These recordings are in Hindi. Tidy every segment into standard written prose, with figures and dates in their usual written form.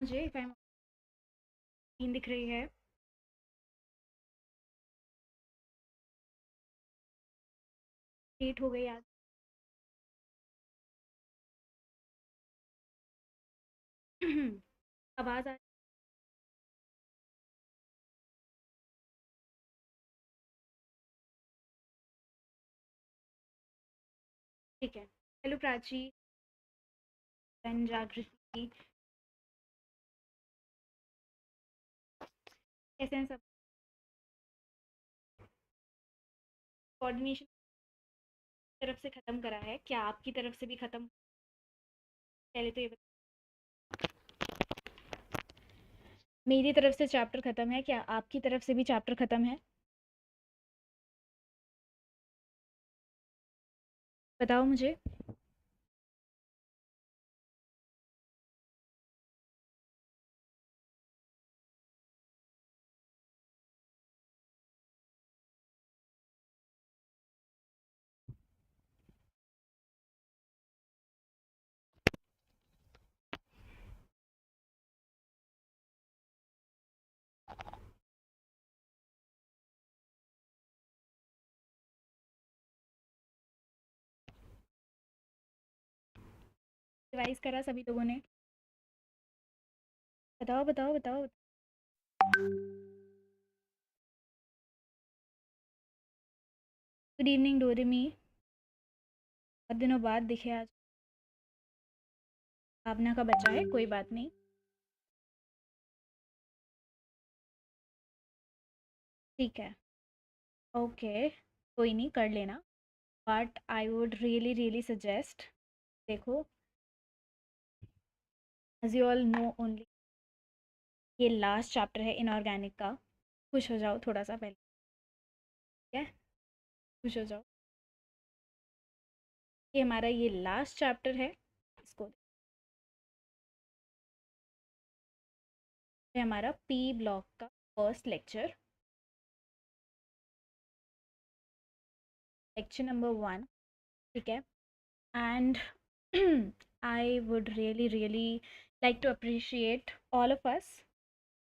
मुझे नींद दिख रही है। लेट हो गई आज। आवाज़ आ। ठीक है। हेलो प्राची एंड जागृति, कैसे हैं सब? कोऑर्डिनेशन तरफ से ख़त्म करा है क्या? आपकी तरफ से भी ख़त्म? पहले तो ये मेरी तरफ से चैप्टर ख़त्म है क्या? आपकी तरफ से भी चैप्टर ख़त्म है? बताओ मुझे। रिवाइज करा सभी लोगों ने? बताओ बताओ बताओ। गुड इवनिंग डोरेमी। बहुत दिनों बाद दिखे आज। भावना का बच्चा है, कोई बात नहीं। ठीक है। ओके, कोई नहीं, कर लेना। But I would really really suggest, देखो, as you all know, only ये लास्ट चैप्टर है इनऑर्गेनिक का। खुश हो जाओ थोड़ा सा पहले, ठीक है? खुश हो जाओ। ये हमारा ये लास्ट चैप्टर है। इसको, ये हमारा पी ब्लॉक का फर्स्ट लेक्चर, लेक्चर नंबर 1। ठीक है। And I would really really like to appreciate all of us.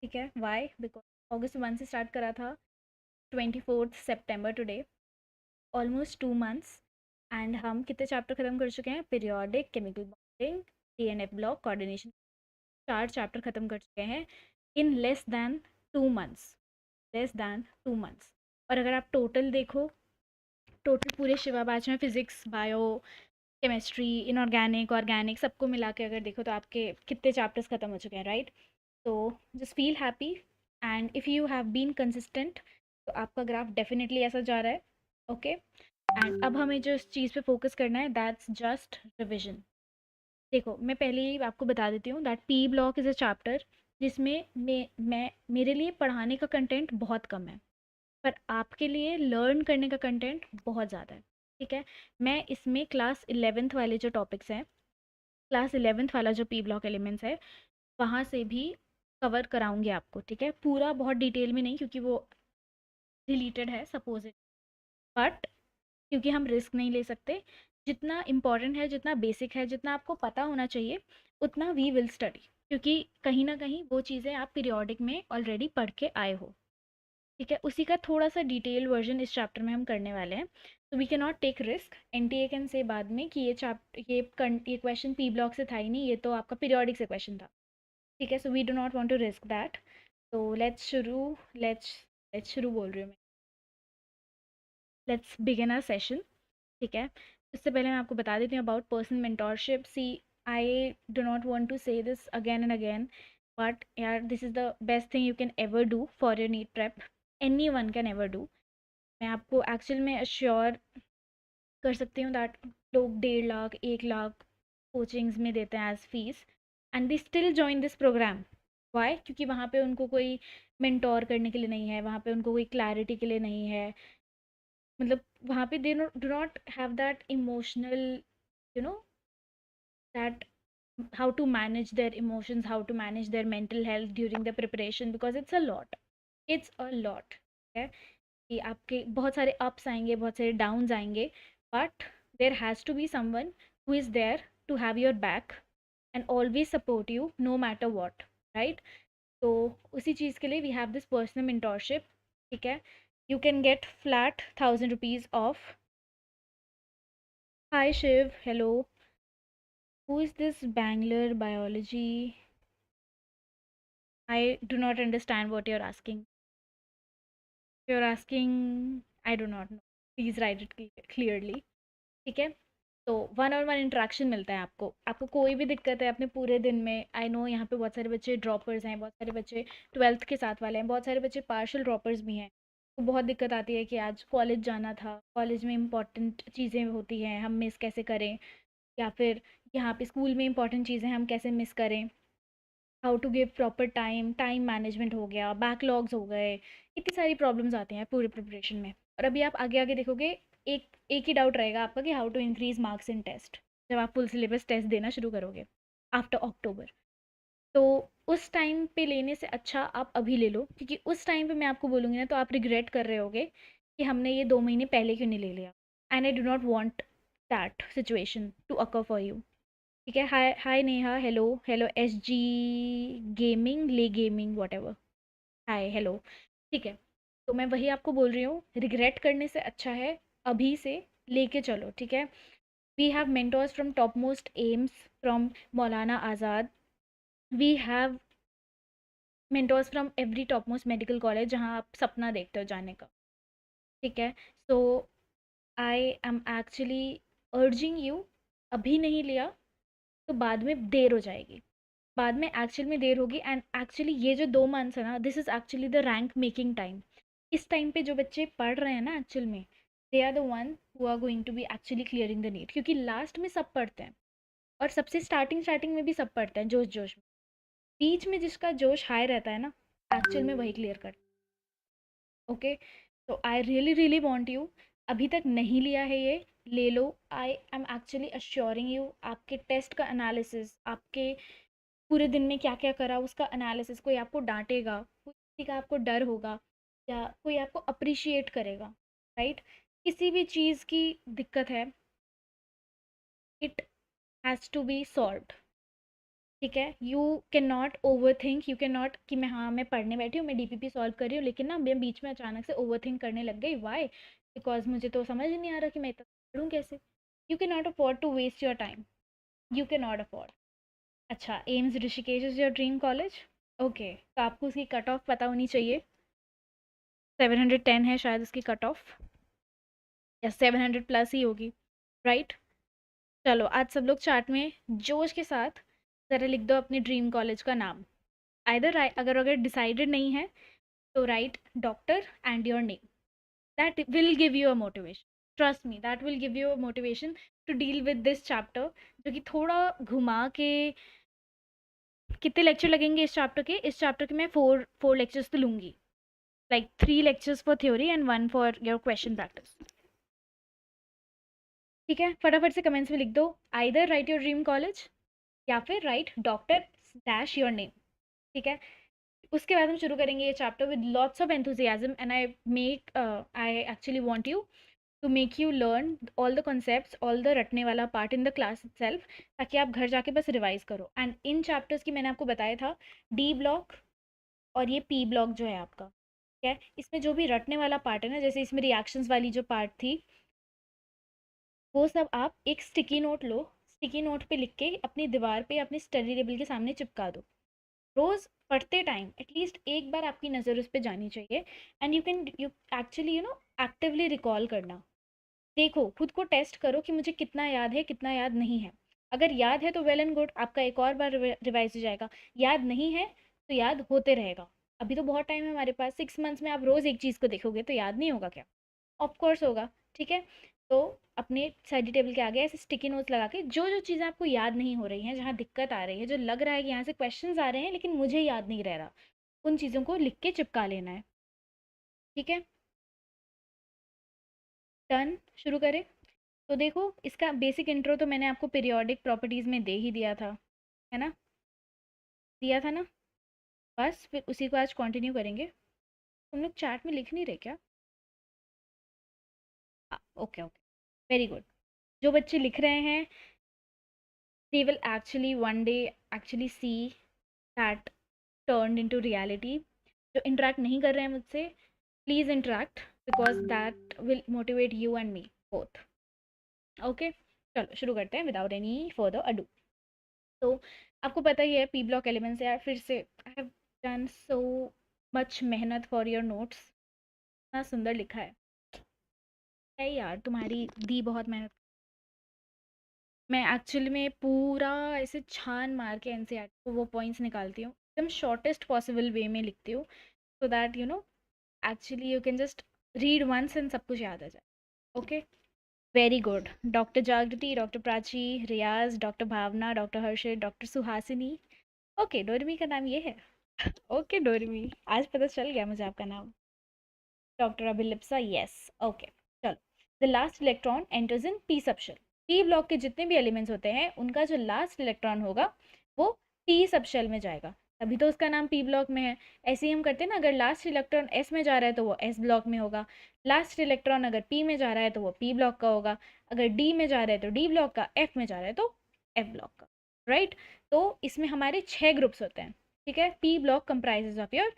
ठीक है, वाई? बिकॉज अगस्त 1 से स्टार्ट करा था, 24 सितंबर टुडे, ऑलमोस्ट 2 मंथ्स। एंड हम कितने चैप्टर खत्म कर चुके हैं? Periodic, chemical bonding, DNF block, coordination, 4 chapter खत्म कर चुके हैं in less than 2 months. Less than 2 months. और अगर आप टोटल देखो, टोटल पूरे शिवा बैच में physics, bio, chemistry, inorganic, organic सबको मिला के अगर देखो तो आपके कितने चैप्टर्स खत्म हो चुके हैं, राइट? तो just feel happy. And if you have been consistent तो आपका ग्राफ डेफिनेटली ऐसा जा रहा है। ओके। एंड अब हमें जो इस चीज़ पे फोकस करना है, दैट्स जस्ट रिविजन। देखो, मैं पहले ही आपको बता देती हूँ that P block is a chapter जिसमें मैं मेरे लिए पढ़ाने का कंटेंट बहुत कम है, पर आपके लिए लर्न करने का कंटेंट बहुत ज़्यादा है। ठीक है। मैं इसमें क्लास 11th वाले जो टॉपिक्स हैं, क्लास 11th वाला जो पी ब्लॉक एलिमेंट्स है, वहाँ से भी कवर कराऊंगी आपको। ठीक है, पूरा बहुत डिटेल में नहीं, क्योंकि वो रिलेटेड है सपोज, बट क्योंकि हम रिस्क नहीं ले सकते, जितना इम्पॉर्टेंट है, जितना बेसिक है, जितना आपको पता होना चाहिए, उतना वी विल स्टडी, क्योंकि कहीं ना कहीं वो चीज़ें आप पीरियोडिक में ऑलरेडी पढ़ के आए हो। ठीक है, उसी का थोड़ा सा डिटेल वर्जन इस चैप्टर में हम करने वाले हैं। तो we can not take risk. NTA can से बाद में कि ये क्वेश्चन पी ब्लॉक से था ही नहीं, ये तो आपका पीरियोडिक से क्वेश्चन था। ठीक है, so we do not want to risk that. तो लेट्स शुरू बोल रही हूँ मैं। Let's begin our session. ठीक है। इससे पहले मैं आपको बता देती हूँ about personal mentorship. See, I do not want to say this again and again, but यार, this is the best thing you can ever do for your NEET prep. Any one can ever do. मैं आपको एक्चुअल में अश्योर कर सकती हूँ दैट लोग 1.5 लाख 1 लाख कोचिंग्स में देते हैं as fees, and they still join this program. Why? क्योंकि वहाँ पे उनको कोई मेंटोर करने के लिए नहीं है, वहाँ पे उनको कोई क्लैरिटी के लिए नहीं है। मतलब वहाँ पे they do not have that emotional, you know, that how to manage their emotions, how to manage their mental health during the preparation, because it's a lot. है कि आपके बहुत सारे अप्स आएंगे, बहुत सारे डाउन्स आएंगे, but there has to be someone who is there to have your back and always support you no matter what. Right? तो उसी चीज़ के लिए we have this personal mentorship, ठीक है? You can get flat 1000 rupees off. Hi Shiv, hello. Who is this Bangalore biology? I do not understand what you are asking. You are asking, I do not know, please write it clearly, ठीक है? तो वन ऑन वन इंटरेक्शन मिलता है आपको। आपको कोई भी दिक्कत है अपने पूरे दिन में, आई नो यहाँ पे बहुत सारे बच्चे ड्रॉपर्स हैं, बहुत सारे बच्चे 12th के साथ वाले हैं, बहुत सारे बच्चे पार्शियल ड्रॉपर्स भी हैं। तो बहुत दिक्कत आती है कि आज कॉलेज जाना था, कॉलेज में इंपॉर्टेंट चीज़ें होती हैं, हम मिस कैसे करें, या फिर यहाँ पे स्कूल में इंपॉर्टेंट चीज़ें हम कैसे मिस करें, how to give proper time, time management हो गया, बैकलॉग्स हो गए, इतनी सारी प्रॉब्लम्स आती हैं पूरे प्रिपरेशन में। और अभी आप आगे आगे देखोगे, एक एक ही डाउट रहेगा आपका कि how to increase marks in test, जब आप फुल सिलेबस टेस्ट देना शुरू करोगे आफ्टर अक्टूबर। तो उस टाइम पे लेने से अच्छा आप अभी ले लो, क्योंकि उस टाइम पे मैं आपको बोलूँगी ना तो आप रिग्रेट कर रहे होगे कि हमने ये 2 महीने पहले क्यों नहीं ले लिया। And I do not want that situation to occur for you, ठीक है? Hi hi Neha, hello hello, S G gaming, ले gaming, whatever, hi hello, ठीक है? तो मैं वही आपको बोल रही हूँ, रिग्रेट करने से अच्छा है अभी से लेके चलो, ठीक है? We have mentors from top most AIIMS, from Maulana Azad, we have mentors from every top most medical college जहाँ आप सपना देखते हो जाने का, ठीक है? So I am actually urging you, अभी नहीं लिया तो बाद में देर हो जाएगी, बाद में एक्चुअल में देर होगी। एंड एक्चुअली ये जो 2 मंथ्स है ना, this is actually the rank making time. इस टाइम पे जो बच्चे पढ़ रहे हैं ना एक्चुअल में, they are the one who are going to be actually clearing the NEET, क्योंकि लास्ट में सब पढ़ते हैं और सबसे स्टार्टिंग स्टार्टिंग में भी सब पढ़ते हैं जोश जोश में। बीच में जिसका जोश हाई रहता है ना, एक्चुअल में वही क्लियर कर। ओके, तो I really really want you, अभी तक नहीं लिया है ये, ले लो। I am actually assuring you, आपके टेस्ट का एनालिसिस, आपके पूरे दिन में क्या क्या करा उसका एनालिसिस, कोई आपको डांटेगा, कोई किसी का आपको डर होगा, या कोई आपको अप्रिशिएट करेगा, राइट? किसी भी चीज़ की दिक्कत है, it has to be solved, ठीक है? You can not overthink, you can not कि मैं, हाँ मैं पढ़ने बैठी हूँ, मैं डीपीपी सॉल्व कर रही हूँ, लेकिन ना मैं बीच में अचानक से ओवर थिंक करने लग गई, वाई? बिकॉज मुझे तो समझ ही नहीं आ रहा कि मैं इतना पढ़ूँ कैसे। You can not afford to waste your time, you can not afford. अच्छा, AIIMS Rishikesh is your dream college? Okay, तो आपको उसकी कट ऑफ पता होनी चाहिए। 710 है शायद उसकी कट ऑफ, या 700 प्लस ही होगी, राइट? चलो आज सब लोग चार्ट में जोश के साथ ज़रा लिख दो अपने ड्रीम कॉलेज का नाम। आइदर अगर अगर डिसाइडेड नहीं है तो write doctor and your name, that will give you a motivation, trust me, that will give you a motivation to deal with this chapter, जो कि थोड़ा घुमा के। कितने लेक्चर लगेंगे इस चैप्टर के? इस चैप्टर के मैं फोर लेक्चर्स तो लूँगी, like 3 lectures for theory and 1 for your question practice, ठीक है? फटाफट से कमेंट्स में लिख दो, either write your dream college या फिर write doctor dash your name, ठीक है? उसके बाद हम शुरू करेंगे ये chapter with lots of enthusiasm, and I actually want you to make you learn all the concepts, all the रटने वाला part in the class itself, ताकि आप घर जाके बस रिवाइज करो। एंड इन चैप्टर्स की मैंने आपको बताया था, डी ब्लॉक और ये पी ब्लॉक जो है आपका, ठीक है? इसमें जो भी रटने वाला पार्ट है ना, जैसे इसमें रिएक्शंस वाली जो पार्ट थी, वो सब आप एक स्टिकी नोट लो, स्टिकी नोट पे लिख के अपनी दीवार पे अपने स्टडी टेबल के सामने चिपका दो। रोज़ पढ़ते टाइम एटलीस्ट एक बार आपकी नज़र उस पर जानी चाहिए। And you actually actively recall करना, देखो खुद को टेस्ट करो कि मुझे कितना याद है, कितना याद नहीं है। अगर याद है तो वेल एंड गुड, आपका एक और बार रिवाइज हो जाएगा। याद नहीं है तो याद होते रहेगा। अभी तो बहुत टाइम है हमारे पास, 6 मंथ्स में आप रोज़ एक चीज़ को देखोगे तो याद नहीं होगा क्या? ऑफ कोर्स होगा, ठीक है? तो अपने स्टडी टेबल के आगे ऐसे स्टिकी नोट्स लगा के, जो जो चीज़ें आपको याद नहीं हो रही हैं, जहाँ दिक्कत आ रही है, जो लग रहा है कि यहाँ से क्वेश्चंस आ रहे हैं लेकिन मुझे याद नहीं रह रहा, उन चीज़ों को लिख के चिपका लेना है, ठीक है? डन, शुरू करें? तो देखो, इसका बेसिक इंट्रो तो मैंने आपको पीरियोडिक प्रॉपर्टीज़ में दे ही दिया था, है ना? दिया था ना? बस फिर उसी को आज कंटिन्यू करेंगे। तुम लोग चैट में लिख नहीं रहे क्या? Okay okay, very good. जो बच्चे लिख रहे हैं, they will actually one day actually see that turned into reality. जो interact नहीं कर रहे हैं मुझसे, please interact because that will motivate you and me both. Okay, चलो शुरू करते हैं without any further ado. तो आपको पता ही है पी ब्लॉक एलिमेंट्स यार, फिर से I have done so much मेहनत फॉर योर नोट्स, इतना सुंदर लिखा है यार, तुम्हारी दी बहुत मेहनत। मैं एक्चुअली में पूरा ऐसे छान मार के एनसीईआरटी को वो पॉइंट्स निकालती हूँ, एकदम शॉर्टेस्ट पॉसिबल वे में लिखती हूँ, so that you know actually you can just read once and सब कुछ याद आ जाए। Okay, very good. Doctor Jagriti, doctor Prachi, Riyaz, doctor Bhavna, doctor Harshit, doctor Suhasini. Okay, डोरमी का नाम ये है। ओके डोरमी, आज पता चल गया मुझे आपका नाम। Doctor Abhilipsa, yes. ओके, चलो। The last electron enters in P subshell. P block के जितने भी एलिमेंट्स होते हैं उनका जो लास्ट इलेक्ट्रॉन होगा वो पी सबशेल में जाएगा, तभी तो उसका नाम पी ब्लॉक में है। ऐसे ही हम करते हैं ना, अगर लास्ट इलेक्ट्रॉन एस में जा रहा है तो वो एस ब्लॉक में होगा, लास्ट इलेक्ट्रॉन अगर पी में जा रहा है तो वो पी ब्लॉक का होगा, अगर डी में जा रहा है तो डी ब्लॉक का, एफ में जा रहा है तो एफ ब्लॉक का, राइट। तो इसमें हमारे 6 ग्रुप्स होते हैं, ठीक है। P block comprises of your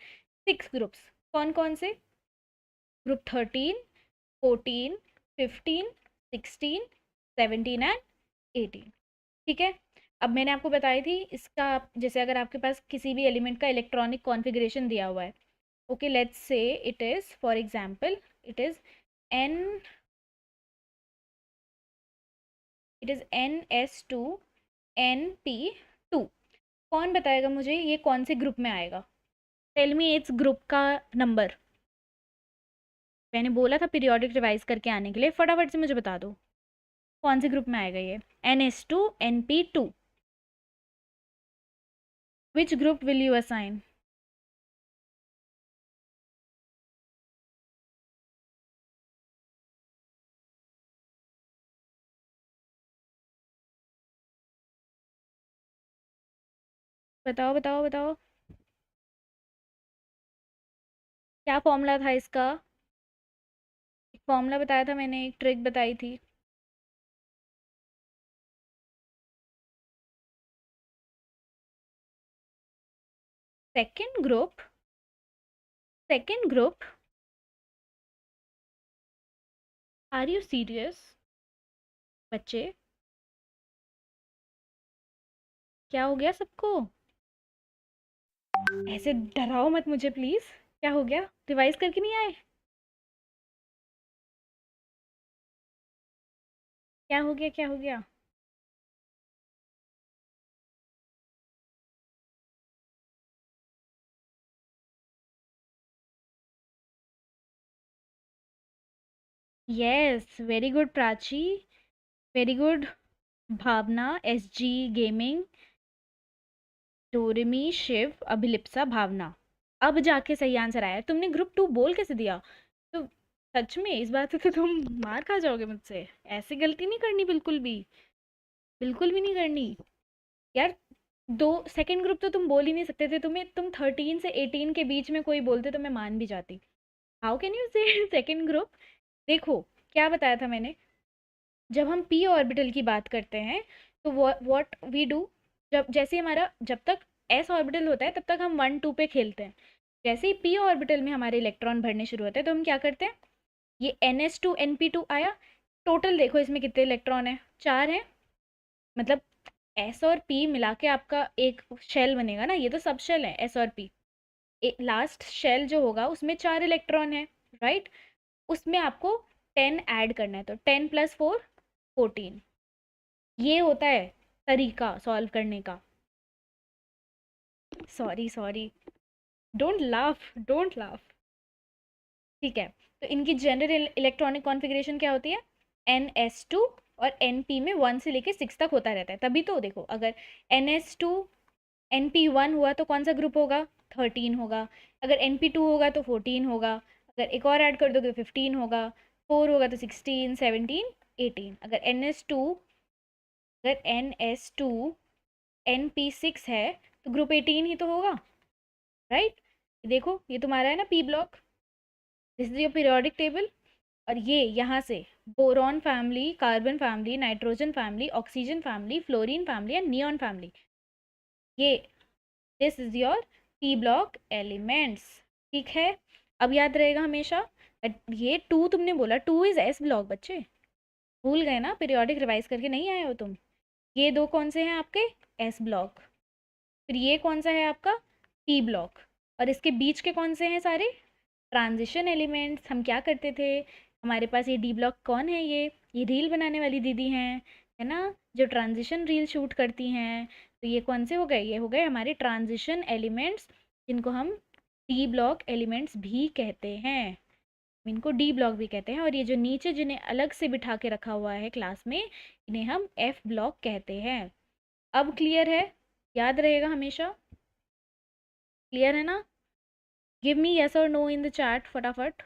6 groups. कौन कौन से? ग्रुप 13, 14, 15, 16, 17 एंड 18, ठीक है। अब मैंने आपको बताई थी इसका, जैसे अगर आपके पास किसी भी एलिमेंट का इलेक्ट्रॉनिक कॉन्फ़िगरेशन दिया हुआ है, okay let's say it is for example it is an it is NS2 NP2, कौन बताएगा मुझे ये कौन से ग्रुप में आएगा? टेल मी इट्स ग्रुप का नंबर। मैंने बोला था पीरियोडिक रिवाइज करके आने के लिए, फटाफट से मुझे बता दो कौन से ग्रुप में आएगा ये। NS2 NP2, which group will you assign? बताओ बताओ बताओ, क्या फॉर्मूला था इसका? एक फॉर्मूला बताया था मैंने, एक ट्रिक बताई थी। Second group, second group, are you serious बच्चे? क्या हो गया सबको? ऐसे डराओ मत मुझे प्लीज, क्या हो गया? रिवाइज करके नहीं आए? क्या हो गया, क्या हो गया? Yes, very good Prachi, very good Bhavana, SG gaming, डोरेमी, शिव, अभिलिप्सा, भावना। अब जाके सही आंसर आया। तुमने ग्रुप 2 बोल कैसे दिया? तो सच में इस बात से तो तुम मार खा जाओगे मुझसे। ऐसी गलती नहीं करनी, बिल्कुल भी, बिल्कुल भी नहीं करनी यार। दो सेकंड ग्रुप तो तुम बोल ही नहीं सकते थे, तुम्हें तुम 13 से 18 के बीच में कोई बोलते तो मैं मान भी जाती। हाउ कैन यू से सेकंड ग्रुप? देखो क्या बताया था मैंने, जब हम पी ऑर्बिटल की बात करते हैं तो व्हाट वी डू, जब जैसे हमारा जब तक एस ऑर्बिटल होता है तब तक हम 1 2 पे खेलते हैं। जैसे ही पी ऑर्बिटल में हमारे इलेक्ट्रॉन भरने शुरू होते हैं तो हम क्या करते हैं, ये NS2 NP2 आया, टोटल देखो इसमें कितने इलेक्ट्रॉन है, 4 हैं। मतलब एस और पी मिला के आपका एक शेल बनेगा ना, ये तो सब शेल है एस और पी। लास्ट शेल जो होगा उसमें 4 इलेक्ट्रॉन है, राइट। उसमें आपको 10 ऐड करना है, तो 10 + 4 14। ये होता है तरीका सॉल्व करने का। Sorry sorry, don't laugh, don't laugh, ठीक है। तो इनकी जनरल इलेक्ट्रॉनिक कॉन्फ़िगरेशन क्या होती है? NS2, और NP में 1 से लेके 6 तक होता रहता है। तभी तो देखो, अगर NS2 NP1 हुआ तो कौन सा ग्रुप होगा? 13 होगा। अगर NP2 होगा तो 14 होगा। अगर एक और ऐड कर दोगे तो 15 होगा। 4 होगा तो 16 17 18। अगर NS2 NP6 है तो ग्रुप 18 ही तो होगा, राइट। देखो ये तुम्हारा है ना P block, this is your periodic table. और ये यहाँ से boron family, carbon family, nitrogen family, oxygen family, fluorine family and neon family, ये this is your P block elements. ठीक है, अब याद रहेगा हमेशा। ये 2 तुमने बोला, 2 इज एस ब्लॉक। बच्चे भूल गए ना, पीरियोडिक रिवाइज करके नहीं आए हो तुम। ये 2 कौन से हैं आपके? S block. फिर ये कौन सा है आपका? P block. और इसके बीच के कौन से हैं सारे? Transition elements. हम क्या करते थे, हमारे पास ये डी ब्लॉक कौन है? ये रील बनाने वाली दीदी हैं, है ना, जो ट्रांजिशन रील शूट करती हैं। तो ये कौन से हो गए? ये हो गए हमारे ट्रांजिशन एलिमेंट्स, जिनको हम डी ब्लॉक एलिमेंट्स भी कहते हैं। इनको डी ब्लॉक भी कहते हैं। और ये जो नीचे जिन्हें अलग से बिठा के रखा हुआ है क्लास में, इन्हें हम एफ ब्लॉक कहते हैं। अब क्लियर है? याद रहेगा हमेशा। क्लियर है ना? गिव मी यस और नो इन द चैट फटाफट।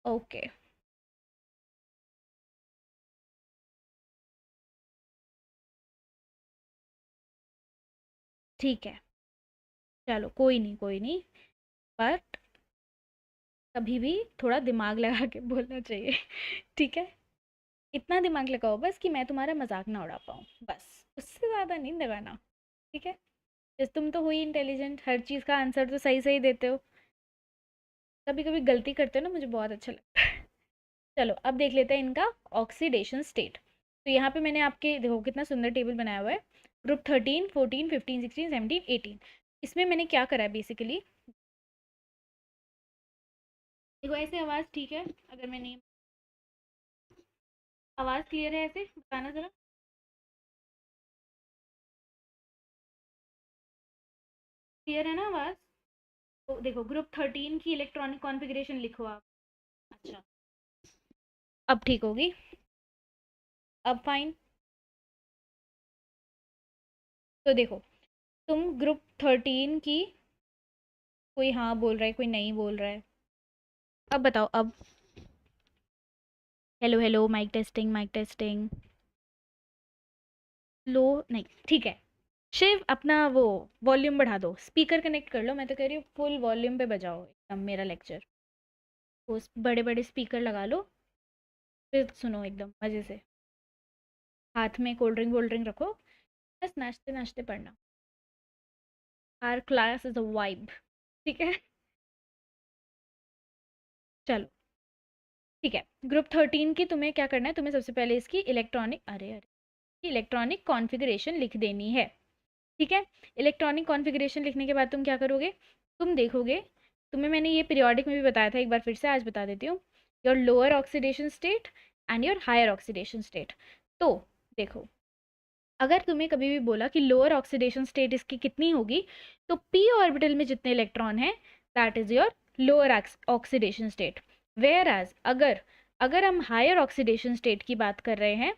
ओके, ठीक है, चलो कोई नहीं, कोई नहीं। बट कभी भी थोड़ा दिमाग लगा के बोलना चाहिए। ठीक है, इतना दिमाग लगाओ बस कि मैं तुम्हारा मजाक ना उड़ा पाऊँ, बस उससे ज़्यादा नहीं लगाना। ठीक है, जैसे तुम तो हो ही इंटेलिजेंट, हर चीज़ का आंसर तो सही सही देते हो। कभी कभी गलती करते हो ना, मुझे बहुत अच्छा लगता है। चलो अब देख लेते हैं इनका ऑक्सीडेशन स्टेट। तो यहाँ पे मैंने आपके देखो कितना सुंदर टेबल बनाया हुआ है। ग्रुप 13, 14, 15, 16, 17, 18। इसमें मैंने क्या करा है बेसिकली, देखो ऐसे आवाज़ ठीक है? अगर मैं नहीं, आवाज़ क्लियर है ऐसे बताना ज़रा। क्लियर है ना आवाज़? तो देखो ग्रुप 13 की इलेक्ट्रॉनिक कॉन्फ़िगरेशन लिखो आप। अच्छा, अब ठीक होगी? अब फाइन? तो देखो, तुम ग्रुप 13 की, कोई हाँ बोल रहा है, कोई नहीं बोल रहा है। अब बताओ अब। Hello hello, mic testing, mic testing. लो नहीं, ठीक है। शिव अपना वो वॉल्यूम बढ़ा दो, स्पीकर कनेक्ट कर लो। मैं तो कह रही हूँ फुल वॉल्यूम पे बजाओ एकदम मेरा लेक्चर। वो बड़े बड़े स्पीकर लगा लो, फिर सुनो एकदम मज़े से। हाथ में कोल्ड ड्रिंक वोल्ड ड्रिंक रखो, बस नाचते नाचते पढ़ना। Our class is a vibe. ठीक है, चलो ठीक है। ग्रुप 13 की तुम्हें क्या करना है, तुम्हें सबसे पहले इसकी इलेक्ट्रॉनिक, अरे अरे, इलेक्ट्रॉनिक कॉन्फ़िगरेशन लिख देनी है। ठीक है, इलेक्ट्रॉनिक कॉन्फ़िगरेशन लिखने के बाद तुम क्या करोगे, तुम देखोगे, तुम्हें मैंने ये पीरियोडिक में भी बताया था, एक बार फिर से आज बता देती हूँ। Your lower oxidation state and your higher oxidation state. तो देखो, अगर तुम्हें कभी भी बोला कि लोअर ऑक्सीडेशन स्टेट इसकी कितनी होगी, तो पी ऑर्बिटल में जितने इलेक्ट्रॉन हैं, that is your lower oxidation state. Whereas अगर अगर हम हायर ऑक्सीडेशन स्टेट की बात कर रहे हैं,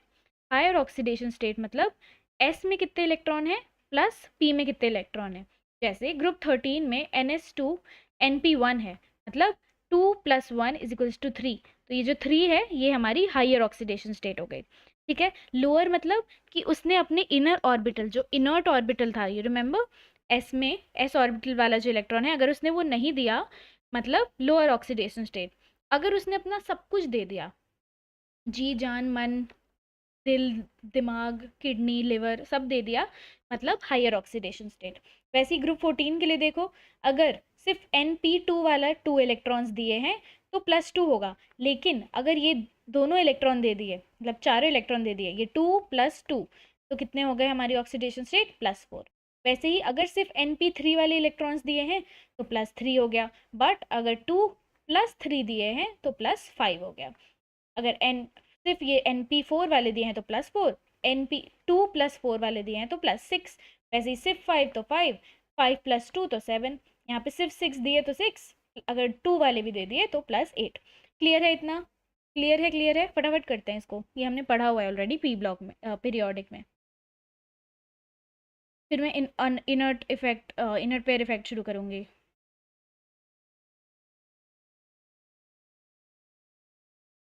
हायर ऑक्सीडेशन स्टेट मतलब एस में कितने इलेक्ट्रॉन है प्लस पी में कितने इलेक्ट्रॉन है। जैसे ग्रुप 13 में NS2 NP1 है, मतलब 2 + 1 = 3। तो ये जो 3 है ये हमारी हायर ऑक्सीडेशन स्टेट हो गई। ठीक है, लोअर मतलब कि उसने अपने इनर ऑर्बिटल, जो इनर्ट ऑर्बिटल था, यू रिमेंबर, एस में एस ऑर्बिटल वाला जो इलेक्ट्रॉन है, अगर उसने वो नहीं दिया, मतलब लोअर ऑक्सीडेशन स्टेट। अगर उसने अपना सब कुछ दे दिया, जी जान मन, दिल, दिमाग, किडनी, लिवर सब दे दिया, मतलब हायर ऑक्सीडेशन स्टेट। वैसे ही ग्रुप 14 के लिए देखो, अगर सिर्फ NP2 वाला 2 इलेक्ट्रॉन्स दिए हैं तो +2 होगा। लेकिन अगर ये दोनों इलेक्ट्रॉन दे दिए, मतलब चारों इलेक्ट्रॉन दे दिए, ये 2 + 2, तो कितने हो गए हमारी ऑक्सीडेशन स्टेट? +4। वैसे ही अगर सिर्फ NP3 वाले इलेक्ट्रॉन्स दिए हैं तो +3 हो गया, बट अगर 2 + 3 दिए हैं तो +5 हो गया। अगर एन सिर्फ ये NP4 वाले दिए हैं तो +4, NP2 + 4 वाले दिए हैं तो +6। वैसे ही सिर्फ 5 तो 5, 5 + 2 तो 7, यहाँ पे सिर्फ 6 दिए तो 6, अगर 2 वाले भी दे दिए तो +8। क्लियर है इतना? क्लियर है? क्लियर है? फटाफट करते हैं इसको, ये हमने पढ़ा हुआ है ऑलरेडी पी ब्लॉक में, पीरियोडिक में। फिर मैं inert effect, inert pair effect शुरू करूँगी।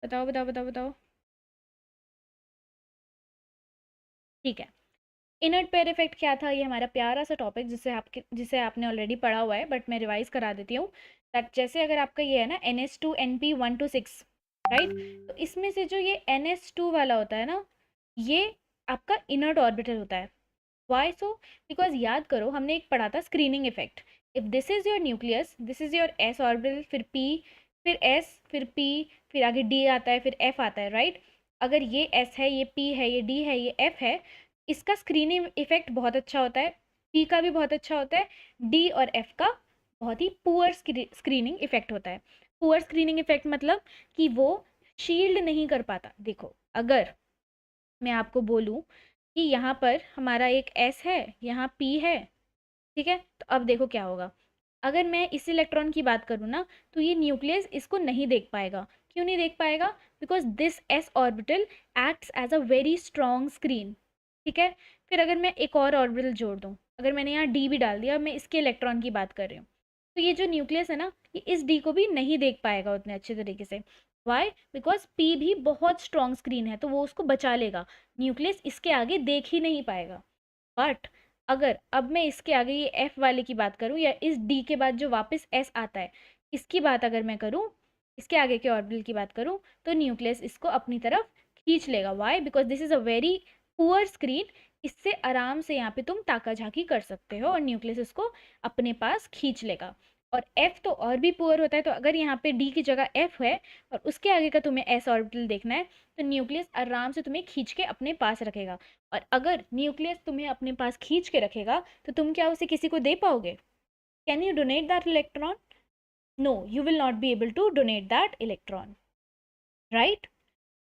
बताओ बताओ बताओ बताओ। ठीक है, इनर्ट पेयर इफेक्ट क्या था? ये हमारा प्यारा सा टॉपिक जिसे आपने ऑलरेडी पढ़ा हुआ है, बट मैं रिवाइज करा देती हूँ। दैट जैसे अगर आपका ये है ना NS2 NP1 to 6, राइट। तो इसमें से जो ये NS2 वाला होता है ना, ये आपका इनर्ट ऑर्बिटल होता है। Y so? बिकॉज याद करो हमने एक पढ़ा था screening effect. If this is your nucleus, this is your S orbital, फिर पी, फिर एस, फिर पी, फिर आगे डी आता है, फिर एफ आता है, राइट। अगर ये एस है, ये पी है, ये डी है, ये एफ है, इसका स्क्रीनिंग इफेक्ट बहुत अच्छा होता है, पी का भी बहुत अच्छा होता है, डी और एफ का बहुत ही पुअर स्क्रीनिंग इफेक्ट होता है। पुअर स्क्रीनिंग इफेक्ट मतलब कि वो शील्ड नहीं कर पाता। देखो अगर मैं आपको बोलूँ कि यहाँ पर हमारा एक एस है, यहाँ पी है, ठीक है, तो अब देखो क्या होगा। अगर मैं इस इलेक्ट्रॉन की बात करूँ ना, तो ये न्यूक्लियस इसको नहीं देख पाएगा। क्यों नहीं देख पाएगा? Because this s orbital acts as a very strong screen. ठीक है। फिर अगर मैं एक और ऑर्बिटल जोड़ दूँ, अगर मैंने यहाँ डी भी डाल दिया, मैं इसके इलेक्ट्रॉन की बात कर रही हूँ, तो ये जो न्यूक्लियस है ना, ये इस डी को भी नहीं देख पाएगा उतने अच्छे तरीके से। वाई? बिकॉज पी भी बहुत स्ट्रॉन्ग स्क्रीन है, तो वो उसको बचा लेगा, न्यूक्लियस इसके आगे देख ही नहीं पाएगा। बट अगर अब मैं इसके आगे ये एफ वाले की बात करूँ, या इस डी के बाद जो वापस एस आता है, इसकी बात अगर मैं करूँ, इसके आगे के ऑर्बिटल की बात करूँ, तो न्यूक्लियस इसको अपनी तरफ खींच लेगा। Why? Because this is a very poor screen. इससे आराम से यहाँ पे तुम ताका झाकी कर सकते हो और न्यूक्लियस इसको अपने पास खींच लेगा। और एफ तो और भी पुअर होता है, तो अगर यहाँ पे डी की जगह एफ है और उसके आगे का तुम्हें एस ऑर्बिटल देखना है, तो न्यूक्लियस आराम से तुम्हें खींच के अपने पास रखेगा। और अगर न्यूक्लियस तुम्हें अपने पास खींच के रखेगा, तो तुम क्या उसे किसी को दे पाओगे? Can you donate that electron? No, you will not be able to donate that electron, right.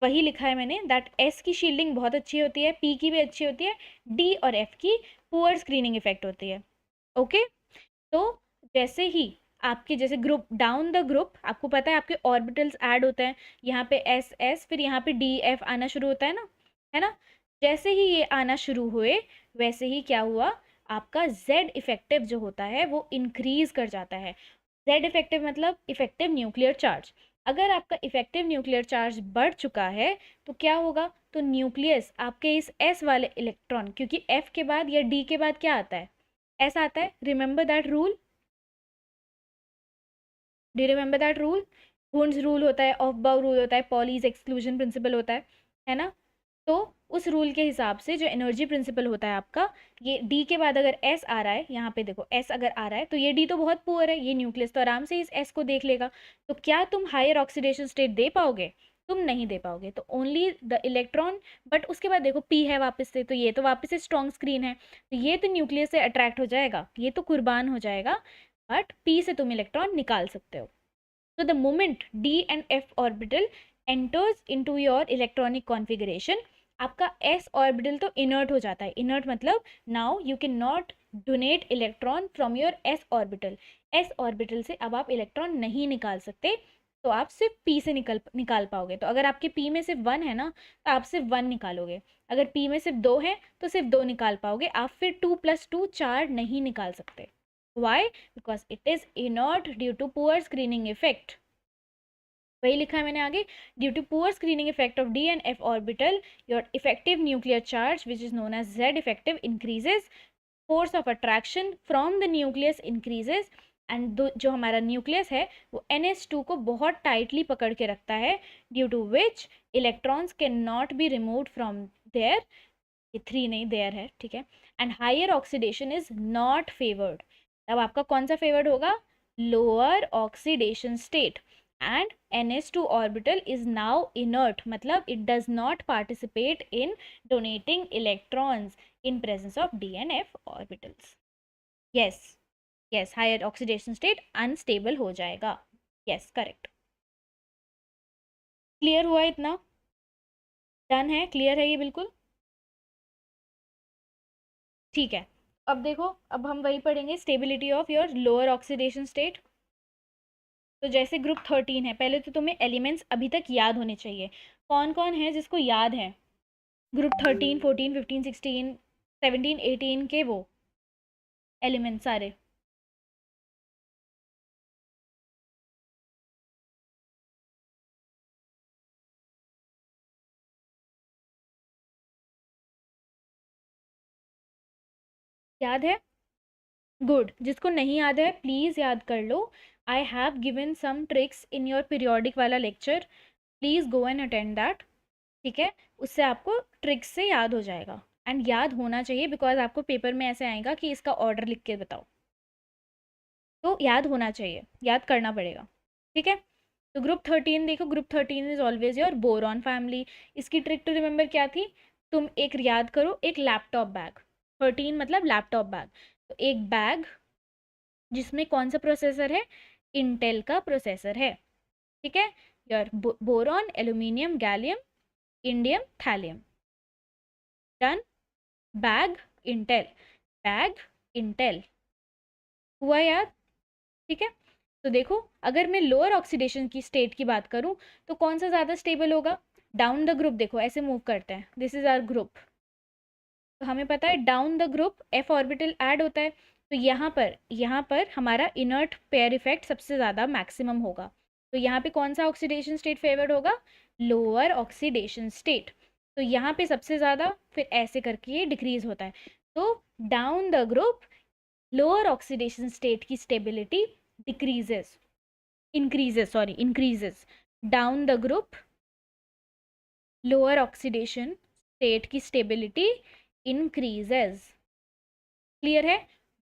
वही लिखा है मैंने, दैट एस की शील्डिंग बहुत अच्छी होती है, पी की भी अच्छी होती है, डी और एफ की पुअर स्क्रीनिंग इफेक्ट होती है। ओके। तो जैसे ही आपके जैसे ग्रुप डाउन द ग्रुप, आपको पता है आपके ऑर्बिटल्स ऐड होते हैं, यहाँ पे एस एस, फिर यहाँ पे डी एफ आना शुरू होता है ना। जैसे ही ये आना शुरू हुए, वैसे ही क्या हुआ, आपका जेड इफेक्टिव जो होता है वो इंक्रीज कर जाता है। जेड इफेक्टिव मतलब इफेक्टिव न्यूक्लियर चार्ज। अगर आपका इफेक्टिव न्यूक्लियर चार्ज बढ़ चुका है, तो क्या होगा, तो न्यूक्लियस आपके इस एस वाले इलेक्ट्रॉन, क्योंकि एफ के बाद या डी के बाद क्या आता है, एस आता है। Remember that rule, do you remember that rule? Wounds rule होता है, ऑफ बाउ रूल होता है, पॉलीज एक्सक्लूजन प्रिंसिपल होता है ना। तो उस रूल के हिसाब से जो एनर्जी प्रिंसिपल होता है आपका, ये डी के बाद अगर एस आ रहा है, यहाँ पे देखो एस अगर आ रहा है, तो ये डी तो बहुत पुअर है, ये न्यूक्लियस तो आराम से इस एस को देख लेगा। तो क्या तुम हायर ऑक्सीडेशन स्टेट दे पाओगे? तुम नहीं दे पाओगे। तो ओनली द इलेक्ट्रॉन, बट उसके बाद देखो पी है वापस से, तो ये तो वापस से स्ट्रॉन्ग स्क्रीन है, तो ये तो न्यूक्लियस से अट्रैक्ट हो जाएगा, ये तो कुर्बान हो जाएगा, बट पी से तुम इलेक्ट्रॉन निकाल सकते हो। So the moment d and f orbital enters into your electronic configuration, आपका s orbital तो inert हो जाता है। inert मतलब now you cannot donate electron from your s orbital। s orbital से अब आप इलेक्ट्रॉन नहीं निकाल सकते, तो आप सिर्फ p से निकाल पाओगे। तो अगर आपके p में सिर्फ 1 है ना, तो आप सिर्फ 1 निकालोगे। अगर p में सिर्फ 2 है, तो सिर्फ 2 निकाल पाओगे, आप फिर 2 + 2 4 नहीं निकाल सकते। Why? Because it is inert due to poor screening effect। वही लिखा है मैंने आगे, due to poor screening effect of d and f orbital, your effective nuclear charge which is known as Z effective increases, force of attraction from the nucleus increases, and जो हमारा न्यूक्लियस है वो NH2 को बहुत टाइटली पकड़ के रखता है, due to which electrons can not be removed from there, ये 3 नहीं देयर है, ठीक है, and higher oxidation is not favoured. तब आपका कौन सा फेवर्ड होगा? Lower oxidation state. and NH2 orbital is now inert, मतलब it does not participate in donating electrons in presence of D and F orbitals। yes, yes, higher oxidation state unstable हो जाएगा। yes, correct। क्लियर हुआ इतना? डन है, क्लियर है ये बिल्कुल? ठीक है। अब देखो, अब हम वही पढ़ेंगे, stability of your lower oxidation state. तो जैसे ग्रुप 13 है, पहले तो तुम्हें एलिमेंट्स अभी तक याद होने चाहिए। कौन कौन है जिसको याद है ग्रुप 13, 14, 15, 16, 17, 18 के वो एलिमेंट सारे? याद है? गुड। जिसको नहीं याद है प्लीज़ याद कर लो। I have given some tricks in your periodic वाला lecture. Please go and attend that, ठीक है। उससे आपको ट्रिक से याद हो जाएगा, एंड याद होना चाहिए, बिकॉज आपको पेपर में ऐसे आएगा कि इसका ऑर्डर लिख के बताओ, तो याद होना चाहिए, याद करना पड़ेगा, ठीक है। तो ग्रुप 13 देखो, group 13 is always your boron family. इसकी ट्रिक टू रिमेंबर क्या थी? तुम एक याद करो, एक लैपटॉप बैग, 13 मतलब लैपटॉप बैग, तो एक बैग जिसमें कौन सा प्रोसेसर है? इंटेल का प्रोसेसर है, ठीक है। Your boron, aluminium, gallium, indium, thallium, done. Bag Intel, bag Intel, हुआ याद, ठीक है। तो देखो, अगर मैं लोअर ऑक्सीडेशन की स्टेट की बात करूं, तो कौन सा ज़्यादा स्टेबल होगा? डाउन द ग्रुप, देखो ऐसे मूव करते हैं, दिस इज आवर ग्रुप, तो हमें पता है down the group F orbital add होता है, तो यहाँ पर हमारा इनर्ट पेयर इफेक्ट सबसे ज़्यादा मैक्सिमम होगा, तो यहाँ पे कौन सा ऑक्सीडेशन स्टेट फेवर्ड होगा? लोअर ऑक्सीडेशन स्टेट, तो यहाँ पे सबसे ज़्यादा, फिर ऐसे करके ये डिक्रीज होता है, तो down the group lower oxidation state की stability decreases, increases down the group lower oxidation state की stability increases, क्लियर है।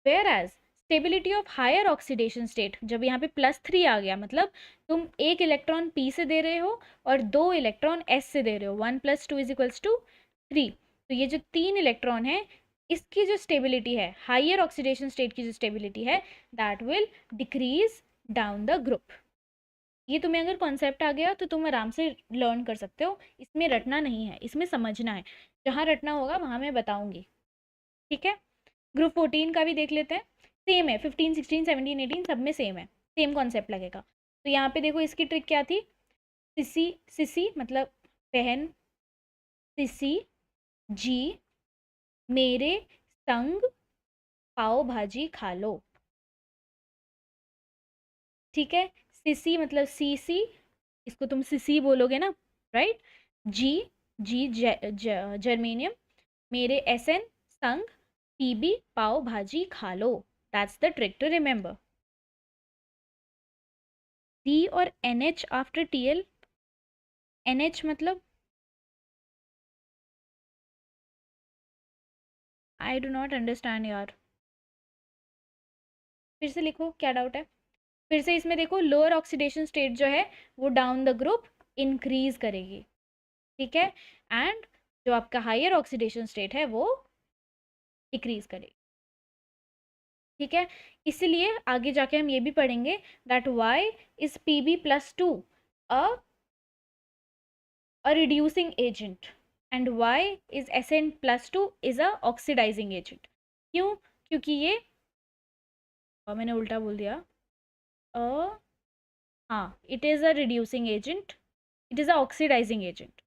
Whereas stability of higher oxidation state, जब यहाँ पे +3 आ गया, मतलब तुम एक इलेक्ट्रॉन पी से दे रहे हो और 2 इलेक्ट्रॉन एस से दे रहे हो, 1 + 2 = 3, तो ये जो 3 इलेक्ट्रॉन है, इसकी जो स्टेबिलिटी है, हायर ऑक्सीडेशन स्टेट की जो स्टेबिलिटी है, that will decrease down the group. ये तुम्हें अगर कॉन्सेप्ट आ गया तो तुम आराम से लर्न कर सकते हो, इसमें रटना नहीं है, इसमें समझना है, जहाँ रटना होगा वहाँ मैं बताऊंगी, ठीक है। ग्रुप 14 का भी देख लेते हैं, सेम है, 15 16 17 18 सब में सेम है, सेम कॉन्सेप्ट लगेगा। तो यहाँ पे देखो इसकी ट्रिक क्या थी? सिसी, सिसी मतलब बहन, सिसी जी मेरे संग पाव भाजी खा लो, ठीक है। सिसी मतलब सी सी, इसको तुम सिसी बोलोगे ना, राइट। जी, जी जर्मेनियम, मेरे एस एन संग पीबी पाव भाजी खा लो, that's the trick to remember. D और N H after T L, N H मतलब, आई डू नॉट अंडरस्टैंड यार, फिर से लिखो, क्या डाउट है? फिर से इसमें देखो, लोअर ऑक्सीडेशन स्टेट जो है वो डाउन द ग्रुप इंक्रीज करेगी, ठीक है, एंड जो आपका हायर ऑक्सीडेशन स्टेट है वो डिक्रीज करेगी, ठीक है। इसलिए आगे जाके हम ये भी पढ़ेंगे दैट वाई इज Pb+2 अ reducing agent and why is Sn+2 is a oxidizing agent। क्यों? क्योंकि ये, मैंने उल्टा बोल दिया, अ हाँ, it is a reducing agent, it is a oxidizing agent,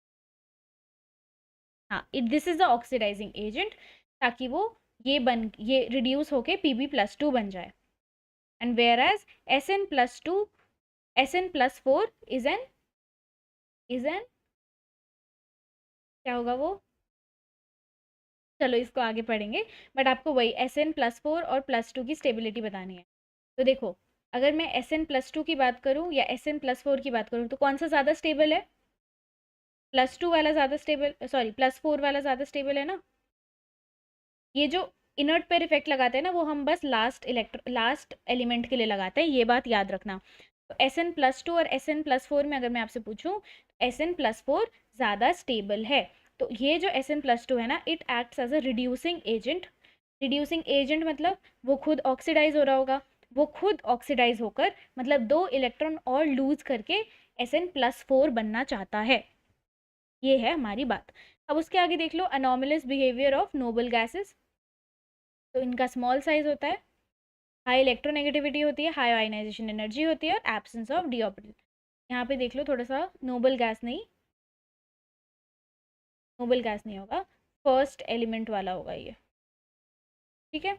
हाँ, it this is a oxidizing agent, ताकि वो ये रिड्यूस होके Pb+2 बन जाए, and where as Sn+2, Sn+4 is an क्या होगा वो, चलो इसको आगे पढ़ेंगे, बट आपको वही Sn+4 और +2 की स्टेबिलिटी बतानी है। तो देखो, अगर मैं Sn+2 की बात करूँ या Sn+4 की बात करूँ, तो कौन सा ज़्यादा स्टेबल है? +2 वाला ज़्यादा स्टेबल, सॉरी +4 वाला ज़्यादा स्टेबल है ना। ये जो इनर्ट पेयर इफेक्ट लगाते हैं ना, वो हम बस लास्ट एलिमेंट के लिए लगाते हैं, ये बात याद रखना। तो Sn+2 और Sn+4 में अगर मैं आपसे पूछूं, Sn+4 ज़्यादा स्टेबल है, तो ये जो Sn+2 है ना, it acts as a reducing agent, reducing agent मतलब वो खुद ऑक्सीडाइज हो रहा होगा, वो खुद ऑक्सीडाइज होकर मतलब 2 इलेक्ट्रॉन और लूज करके Sn+4 बनना चाहता है, ये है हमारी बात। अब उसके आगे देख लो, anomalous behaviour of noble gases, तो इनका स्मॉल साइज होता है, हाई इलेक्ट्रोनेगेटिविटी होती है, हाई आयनाइजेशन एनर्जी होती है, और एब्सेंस ऑफ डी ऑर्बिटल। यहाँ पे देख लो थोड़ा सा, नोबल गैस नहीं, नोबल गैस नहीं होगा, फर्स्ट एलिमेंट वाला होगा ये, ठीक है।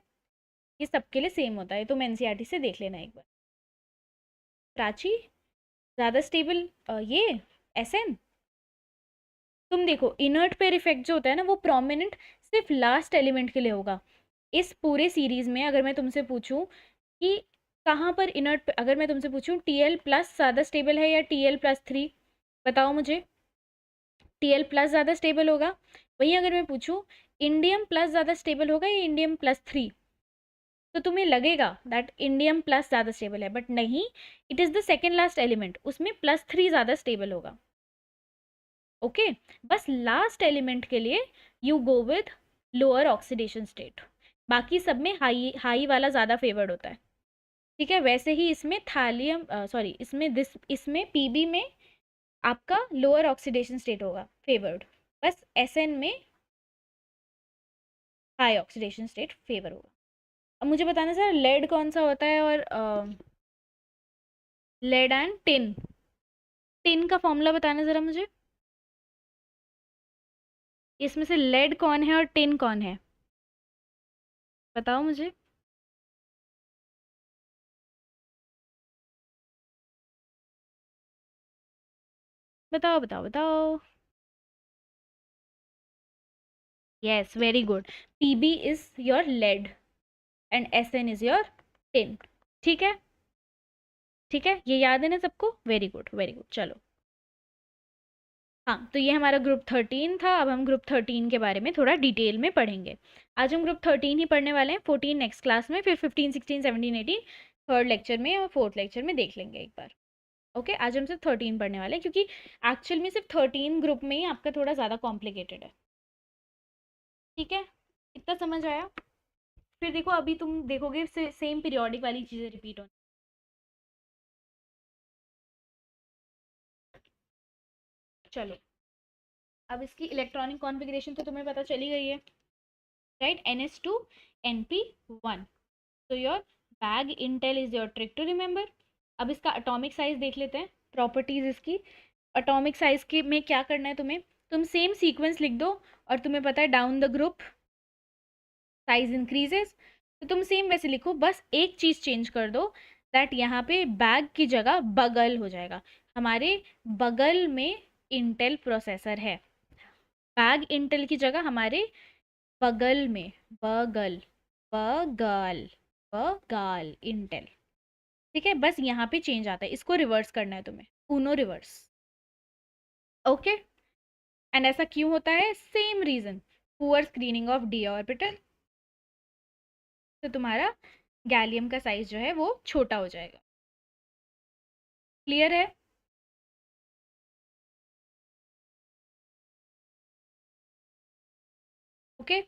ये सबके लिए सेम होता है, तो मैं एनसीईआरटी से देख लेना एक बार। प्राची ज़्यादा स्टेबल, ये एसएन, तुम देखो इनर्ट पेयर इफेक्ट जो होता है ना, वो प्रोमिनेंट सिर्फ लास्ट एलिमेंट के लिए होगा। इस पूरे सीरीज में अगर मैं तुमसे पूछूं कि कहाँ पर इनर्ट, अगर मैं तुमसे पूछूं TL+ ज़्यादा स्टेबल है या TL+3, बताओ मुझे। Tl प्लस ज़्यादा स्टेबल होगा। वहीं अगर मैं पूछूं इंडियम प्लस ज़्यादा स्टेबल होगा या इंडियम प्लस 3, तो तुम्हें लगेगा दैट इंडियम प्लस ज़्यादा स्टेबल है, बट नहीं, it is the second last element, उसमें +3 ज़्यादा स्टेबल होगा। ओके, बस लास्ट एलिमेंट के लिए you go with lower oxidation state, बाकी सब में हाई हाई वाला ज़्यादा फेवर्ड होता है। ठीक है, वैसे ही इसमें थैलियम सॉरी इसमें पीबी में आपका लोअर ऑक्सीडेशन स्टेट होगा फेवर्ड, बस एसएन में हाई ऑक्सीडेशन स्टेट फेवर होगा। अब मुझे बताना सर लेड कौन सा होता है, और लेड एंड टिन, टिन का फॉर्मूला बताना ज़रा मुझे। इसमें से लेड कौन है और टिन कौन है, बताओ मुझे। बताओ बताओ बताओ। Yes, very good. Pb is your lead and Sn is your tin. ठीक है, ठीक है, ये याद है ना सबको, वेरी गुड वेरी गुड। चलो, हाँ, तो ये हमारा ग्रुप 13 था। अब हम ग्रुप 13 के बारे में थोड़ा डिटेल में पढ़ेंगे। आज हम ग्रुप 13 ही पढ़ने वाले हैं, 14 नेक्स्ट क्लास में, फिर 15 16 17 18 थर्ड लेक्चर में और फोर्थ लेक्चर में देख लेंगे एक बार। ओके, आज हम सिर्फ 13 पढ़ने वाले हैं, क्योंकि एक्चुअल में सिर्फ 13 ग्रुप में ही आपका थोड़ा ज़्यादा कॉम्प्लिकेटेड है। ठीक है, इतना समझ आया। फिर देखो, अभी तुम देखोगे सेम पीरियोडिक वाली चीज़ें रिपीट होने। चलो, अब इसकी इलेक्ट्रॉनिक कॉन्फ़िगरेशन तो तुम्हें पता चली गई है, राइट? NS2 NP1, तो your bag intel is your trick to remember. अब इसका अटोमिक साइज देख लेते हैं, प्रॉपर्टीज इसकी। अटोमिक साइज के में क्या करना है तुम्हें, तुम सेम सीक्वेंस लिख दो, और तुम्हें पता है down the group size increases, तो तुम सेम वैसे लिखो, बस एक चीज़ चेंज कर दो, दैट यहाँ पे बैग की जगह बगल हो जाएगा। हमारे बगल में इंटेल प्रोसेसर है, बैग इंटेल की जगह हमारे बगल में, बगल बगल बगल इंटेल। ठीक है, बस यहाँ पे चेंज आता है, इसको रिवर्स करना है तुम्हें, ऊनो रिवर्स। ओके, एंड ऐसा क्यों होता है, same reason, poor screening of d orbital, तो तुम्हारा गैलियम का साइज जो है वो छोटा हो जाएगा। क्लियर है? ओके,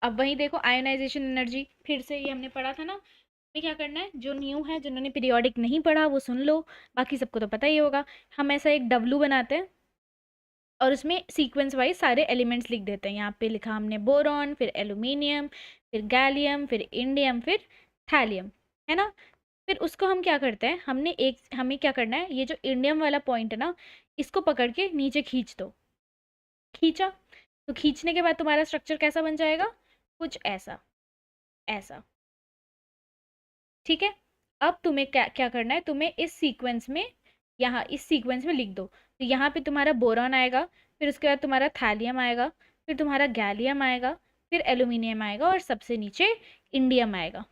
अब वहीं देखो आयोनाइजेशन एनर्जी, फिर से ये हमने पढ़ा था ना, हमें क्या करना है, जो न्यू है, जिन्होंने पीरियोडिक नहीं पढ़ा वो सुन लो, बाकी सबको तो पता ही होगा। हम ऐसा एक डब्लू बनाते हैं और उसमें सीक्वेंस वाइज सारे एलिमेंट्स लिख देते हैं। यहाँ पे लिखा हमने बोरॉन, फिर एल्यूमिनियम, फिर गैलियम, फिर इंडियम, फिर थैलियम, है ना? फिर उसको हम क्या करते हैं, हमें क्या करना है, ये जो इंडियम वाला पॉइंट है ना, इसको पकड़ के नीचे खींच दो। खींचा, तो खींचने के बाद तुम्हारा स्ट्रक्चर कैसा बन जाएगा, कुछ ऐसा, ऐसा। ठीक है, अब तुम्हें क्या क्या करना है, तुम्हें इस सीक्वेंस में, यहाँ इस सीक्वेंस में लिख दो, तो यहाँ पे तुम्हारा बोरॉन आएगा, फिर उसके बाद तुम्हारा थैलियम आएगा, फिर तुम्हारा गैलियम आएगा, फिर एल्यूमिनियम आएगा, और सबसे नीचे इंडियम आएगा।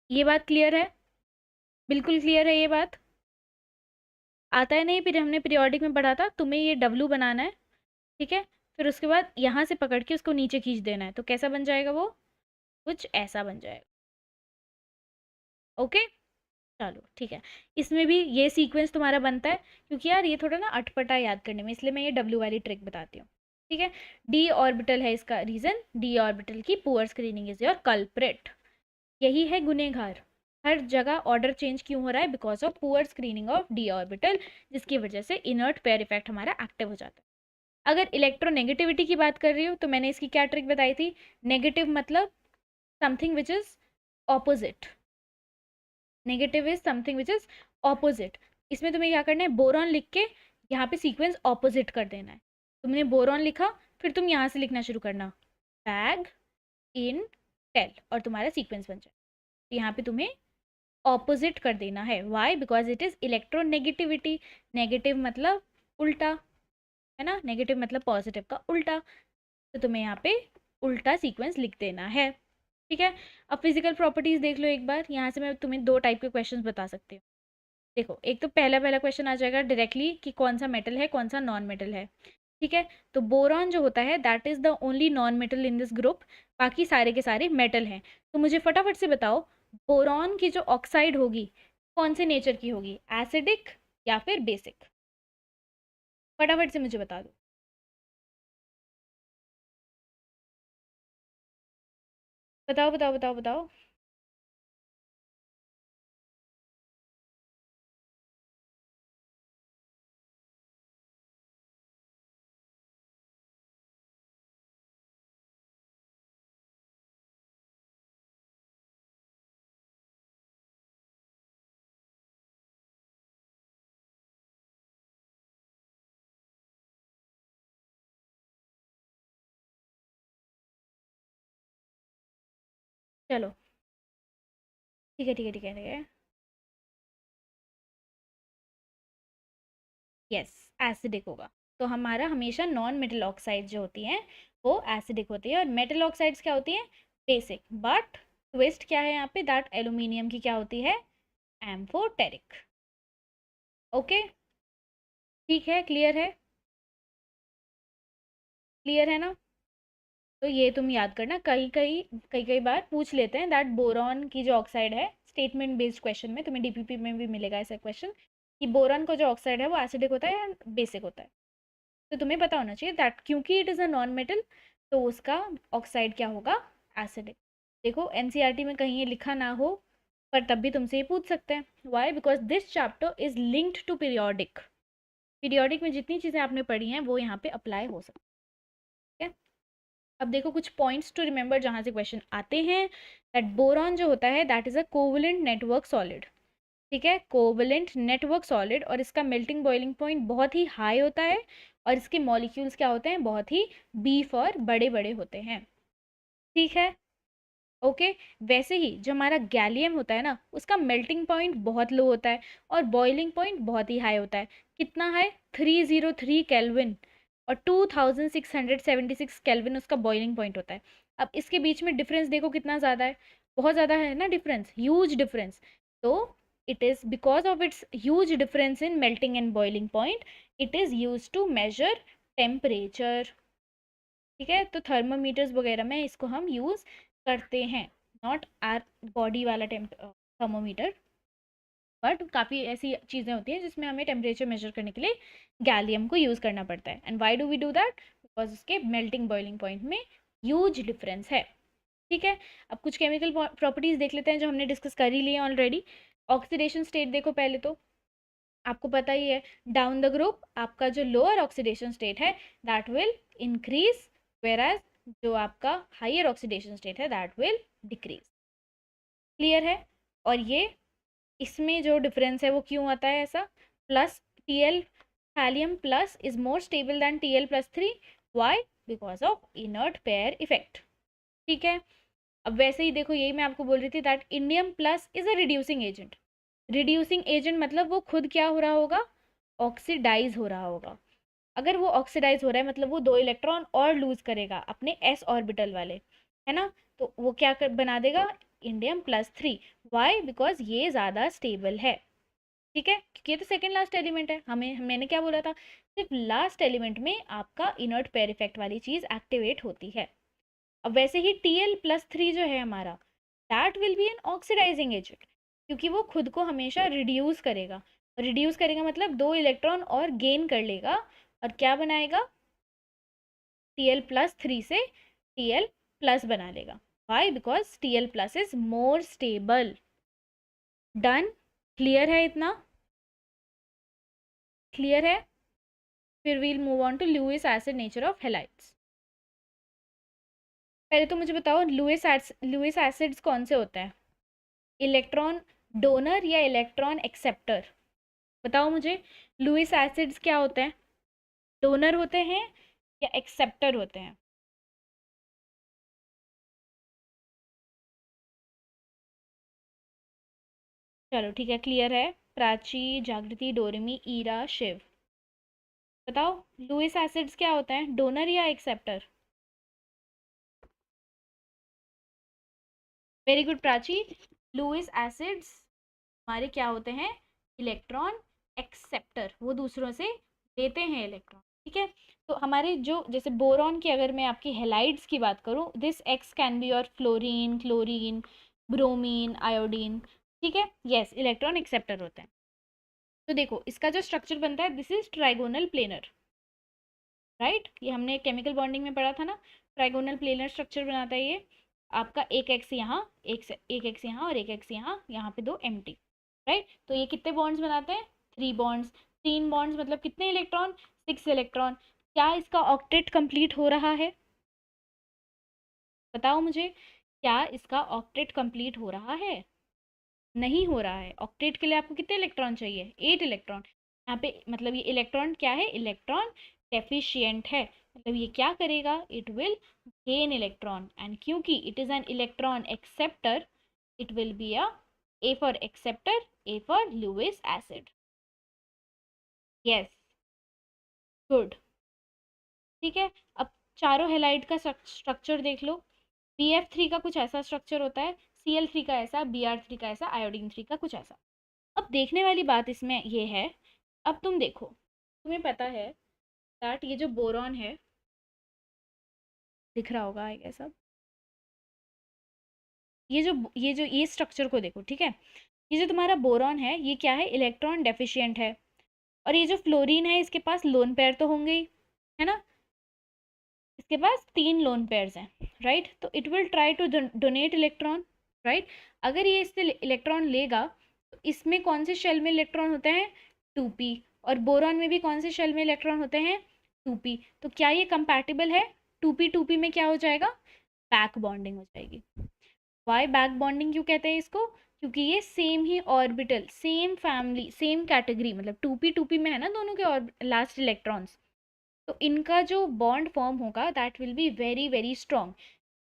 ये बात क्लियर है? बिल्कुल क्लियर है ये बात? आता है नहीं, फिर हमने पीरियोडिक में पढ़ा था, तुम्हें ये डब्लू बनाना है। ठीक है, फिर उसके बाद यहाँ से पकड़ के उसको नीचे खींच देना है, तो कैसा बन जाएगा वो, कुछ ऐसा बन जाएगा। ओके, चलो ठीक है, इसमें भी ये सीक्वेंस तुम्हारा बनता है, क्योंकि यार ये थोड़ा ना अटपटा याद करने में, इसलिए मैं ये डब्ल्यू वाली ट्रिक बताती हूँ। ठीक है, डी ऑर्बिटल है इसका रीजन, डी ऑर्बिटल की poor screening is your culprit, यही है गुनेगार। हर जगह ऑर्डर चेंज क्यों हो रहा है, because of poor screening of d orbital, जिसकी वजह से इनर्ट पेयर इफेक्ट हमारा एक्टिव हो जाता है। अगर इलेक्ट्रोनेगेटिविटी की बात कर रही हूँ, तो मैंने इसकी क्या ट्रिक बताई थी, नेगेटिव मतलब something which is opposite, negative is something which is opposite. इसमें तुम्हें क्या करना है, बोरॉन लिख के यहाँ पे सीक्वेंस ऑपोजिट कर देना है। तुमने बोरॉन लिखा, फिर तुम यहाँ से लिखना शुरू करना, बैग इन टेल, और तुम्हारा सीक्वेंस बन जाए। तो यहाँ पे तुम्हें ऑपोजिट कर देना है, why, because it is electronegativity, negative मतलब उल्टा, है ना, नेगेटिव मतलब पॉजिटिव का उल्टा, तो तुम्हें यहाँ पे उल्टा सीक्वेंस लिख देना है। ठीक है, अब फिजिकल प्रॉपर्टीज देख लो एक बार, यहाँ से मैं तुम्हें 2 टाइप के क्वेश्चंस बता सकती हूँ। देखो, एक तो पहला पहला क्वेश्चन आ जाएगा डायरेक्टली कि कौन सा मेटल है कौन सा नॉन मेटल है। ठीक है, तो बोरॉन जो होता है that is the only non metal in this group, बाकी सारे के सारे मेटल हैं। तो मुझे फटाफट से बताओ, बोरॉन की जो ऑक्साइड होगी कौन से नेचर की होगी, एसिडिक या फिर बेसिक? फटाफट से मुझे बता दो। बताओ बताओ बताओ बताओ। चलो, ठीक है ठीक है ठीक है ठीक है। यस, एसिडिक होगा। तो हमारा हमेशा नॉन मेटल ऑक्साइड जो होती हैं वो एसिडिक होती है, और मेटल ऑक्साइड्स क्या होती हैं, बेसिक। बट ट्विस्ट क्या है यहाँ पे, दैट एल्यूमिनियम की क्या होती है, एम्फोटेरिक। ओके, ठीक है, क्लियर है, क्लियर है ना? तो ये तुम याद करना, कई कई बार पूछ लेते हैं दैट बोरॉन की जो ऑक्साइड है, स्टेटमेंट बेस्ड क्वेश्चन में तुम्हें डीपीपी में भी मिलेगा ऐसा क्वेश्चन, कि बोरॉन का जो ऑक्साइड है वो एसिडिक होता है या बेसिक होता है। तो तुम्हें पता होना चाहिए दैट क्योंकि it is a non metal, तो उसका ऑक्साइड क्या होगा, एसिडिक। देखो एनसीईआरटी में कहीं ये लिखा ना हो, पर तब भी तुमसे ये पूछ सकते हैं। Why? Because this chapter is linked to periodic. Periodic में जितनी चीज़ें आपने पढ़ी हैं वो यहाँ पे अप्लाई हो सकती है। अब देखो कुछ पॉइंट्स टू रिमेंबर जहाँ से क्वेश्चन आते हैं, दैट बोरॉन जो होता है that is a covalent network solid. ठीक है, कोवलेंट नेटवर्क सॉलिड, और इसका मेल्टिंग बॉइलिंग पॉइंट बहुत ही हाई होता है, और इसके मॉलिक्यूल्स क्या होते हैं, बहुत ही बीफ और बड़े बड़े होते हैं। ठीक है, ओके। वैसे ही जो हमारा गैलियम होता है ना, उसका मेल्टिंग पॉइंट बहुत लो होता है और बॉइलिंग पॉइंट बहुत ही हाई होता है। कितना है, 303 केल्विन, और 2676 केल्विन उसका बॉइलिंग पॉइंट होता है। अब इसके बीच में डिफरेंस देखो कितना ज़्यादा है, बहुत ज़्यादा है ना डिफरेंस, ह्यूज डिफरेंस। तो it is because of its huge difference in melting and boiling point, it is use to measure temperature. ठीक है, तो थर्मोमीटर्स वगैरह में इसको हम यूज़ करते हैं, नॉट आर बॉडी वाला थर्मोमीटर, बट काफ़ी ऐसी चीज़ें होती हैं जिसमें हमें टेम्परेचर मेजर करने के लिए गैलियम को यूज़ करना पड़ता है। And why do we do that, because उसके मेल्टिंग बॉइलिंग पॉइंट में ह्यूज डिफरेंस है। ठीक है, अब कुछ केमिकल प्रॉपर्टीज़ देख लेते हैं जो हमने डिस्कस कर ही लिए ऑलरेडी। ऑक्सीडेशन स्टेट देखो पहले तो, आपको पता ही है, डाउन द ग्रुप आपका जो लोअर ऑक्सीडेशन स्टेट है that will increase, whereas जो आपका हाइयर ऑक्सीडेशन स्टेट है दैट विल डिक्रीज। क्लियर है? और ये इसमें जो डिफरेंस है वो क्यों आता है ऐसा, plus T L thallium plus is more stable than T L plus three. Why? Because of inert pair effect. ठीक है, अब वैसे ही देखो, यही मैं आपको बोल रही थी that indium plus is a reducing agent. Reducing agent मतलब वो खुद क्या हो रहा होगा, ऑक्सीडाइज हो रहा होगा। अगर वो ऑक्सीडाइज हो रहा है मतलब वो 2 इलेक्ट्रॉन और लूज करेगा अपने एस ऑर्बिटल वाले, है ना? तो वो क्या बना देगा, indium plus three. Why? Because ये ज़्यादा स्टेबल है। ठीक है, क्योंकि ये तो सेकेंड लास्ट एलिमेंट है, हमें मैंने क्या बोला था, सिर्फ लास्ट एलिमेंट में आपका इनर्ट पेयर इफेक्ट वाली चीज़ एक्टिवेट होती है। अब वैसे ही टी एल प्लस थ्री जो है हमारा, that will be an oxidising agent, क्योंकि वो खुद को हमेशा रिड्यूस करेगा। रिड्यूस करेगा मतलब 2 इलेक्ट्रॉन और गेन कर लेगा, और क्या बनाएगा, टी एल प्लस थ्री से टी एल प्लस बना लेगा। Why? Because T L plus is more stable. Done? Clear है इतना? क्लियर है? फिर we'll move on to Lewis acid nature of halides. पहले तो मुझे बताओ, लुईस एसिड्स कौन से होते हैं, इलेक्ट्रॉन डोनर या इलेक्ट्रॉन एक्सेप्टर? बताओ मुझे, लुईस एसिड्स क्या होते हैं, डोनर होते हैं या एक्सेप्टर होते हैं? चलो ठीक है, क्लियर है। प्राची, जागृति, डोरेमी, ईरा, शिव, बताओ लुईस एसिड्स क्या होते हैं, डोनर या acceptor? Very good Prachi, Lewis acids हमारे क्या होते हैं, इलेक्ट्रॉन एक्सेप्टर, वो दूसरों से लेते हैं इलेक्ट्रॉन, ठीक है। तो हमारे जो जैसे बोरॉन की अगर मैं आपकी हेलाइड्स की बात करूँ, this x can be your fluorine, chlorine, bromine, iodine, ठीक है, यस इलेक्ट्रॉन एक्सेप्टर होते हैं। तो देखो इसका जो स्ट्रक्चर बनता है, this is trigonal planar, right, ये हमने केमिकल बॉन्डिंग में पढ़ा था ना, ट्राइगोनल प्लेनर स्ट्रक्चर बनाता है ये आपका, एक एक्स यहाँ, एक एक्स यहाँ और एक एक्स यहाँ, यहाँ पे दो एम्प्टी, राइट। तो ये कितने बॉन्ड्स बनाते हैं, 3 बॉन्ड्स, 3 बॉन्ड्स मतलब कितने इलेक्ट्रॉन, 6 इलेक्ट्रॉन। क्या इसका ऑक्टेट कंप्लीट हो रहा है, बताओ मुझे, क्या इसका ऑक्टेट कंप्लीट हो रहा है, नहीं हो रहा है। ऑक्टेट के लिए आपको कितने इलेक्ट्रॉन चाहिए, 8 इलेक्ट्रॉन। यहाँ पे मतलब ये इलेक्ट्रॉन क्या है, इलेक्ट्रॉन डेफिशिएंट है, मतलब ये क्या करेगा, it will gain electron, and क्योंकि it is an electron acceptor, it will be a A for acceptor, A for Lewis acid, yes, good, ठीक है। अब चारों हेलाइड का स्ट्रक्चर देख लो, BF3 का कुछ ऐसा स्ट्रक्चर होता है, Cl3 का ऐसा, Br3 का ऐसा, आयोडीन 3 का कुछ ऐसा। अब देखने वाली बात इसमें ये है, अब तुम देखो, तुम्हें पता है दैट ये जो बोरॉन है, दिख रहा होगा आई गेस, अब ये स्ट्रक्चर को देखो, ठीक है, ये जो तुम्हारा बोरॉन है ये क्या है, इलेक्ट्रॉन डेफिशिएंट है, और ये जो फ्लोरीन है इसके पास लोन पेयर तो होंगे ही, है ना, इसके पास 3 लोन पेयर्स हैं, राइट। तो it will try to donate electron, right. अगर ये इससे इलेक्ट्रॉन लेगा तो इसमें कौन से शेल में इलेक्ट्रॉन होते हैं, 2p, और बोरॉन में भी कौन से शेल में इलेक्ट्रॉन होते हैं, 2p। तो क्या ये कंपैटिबल है, 2p में क्या हो जाएगा, बैक बॉन्डिंग हो जाएगी। वाई बैक बॉन्डिंग क्यों कहते हैं इसको, क्योंकि ये सेम ही orbital, same family, same category, मतलब 2p में है ना दोनों के लास्ट इलेक्ट्रॉन्स, तो इनका जो बॉन्ड फॉर्म होगा that will be very very strong.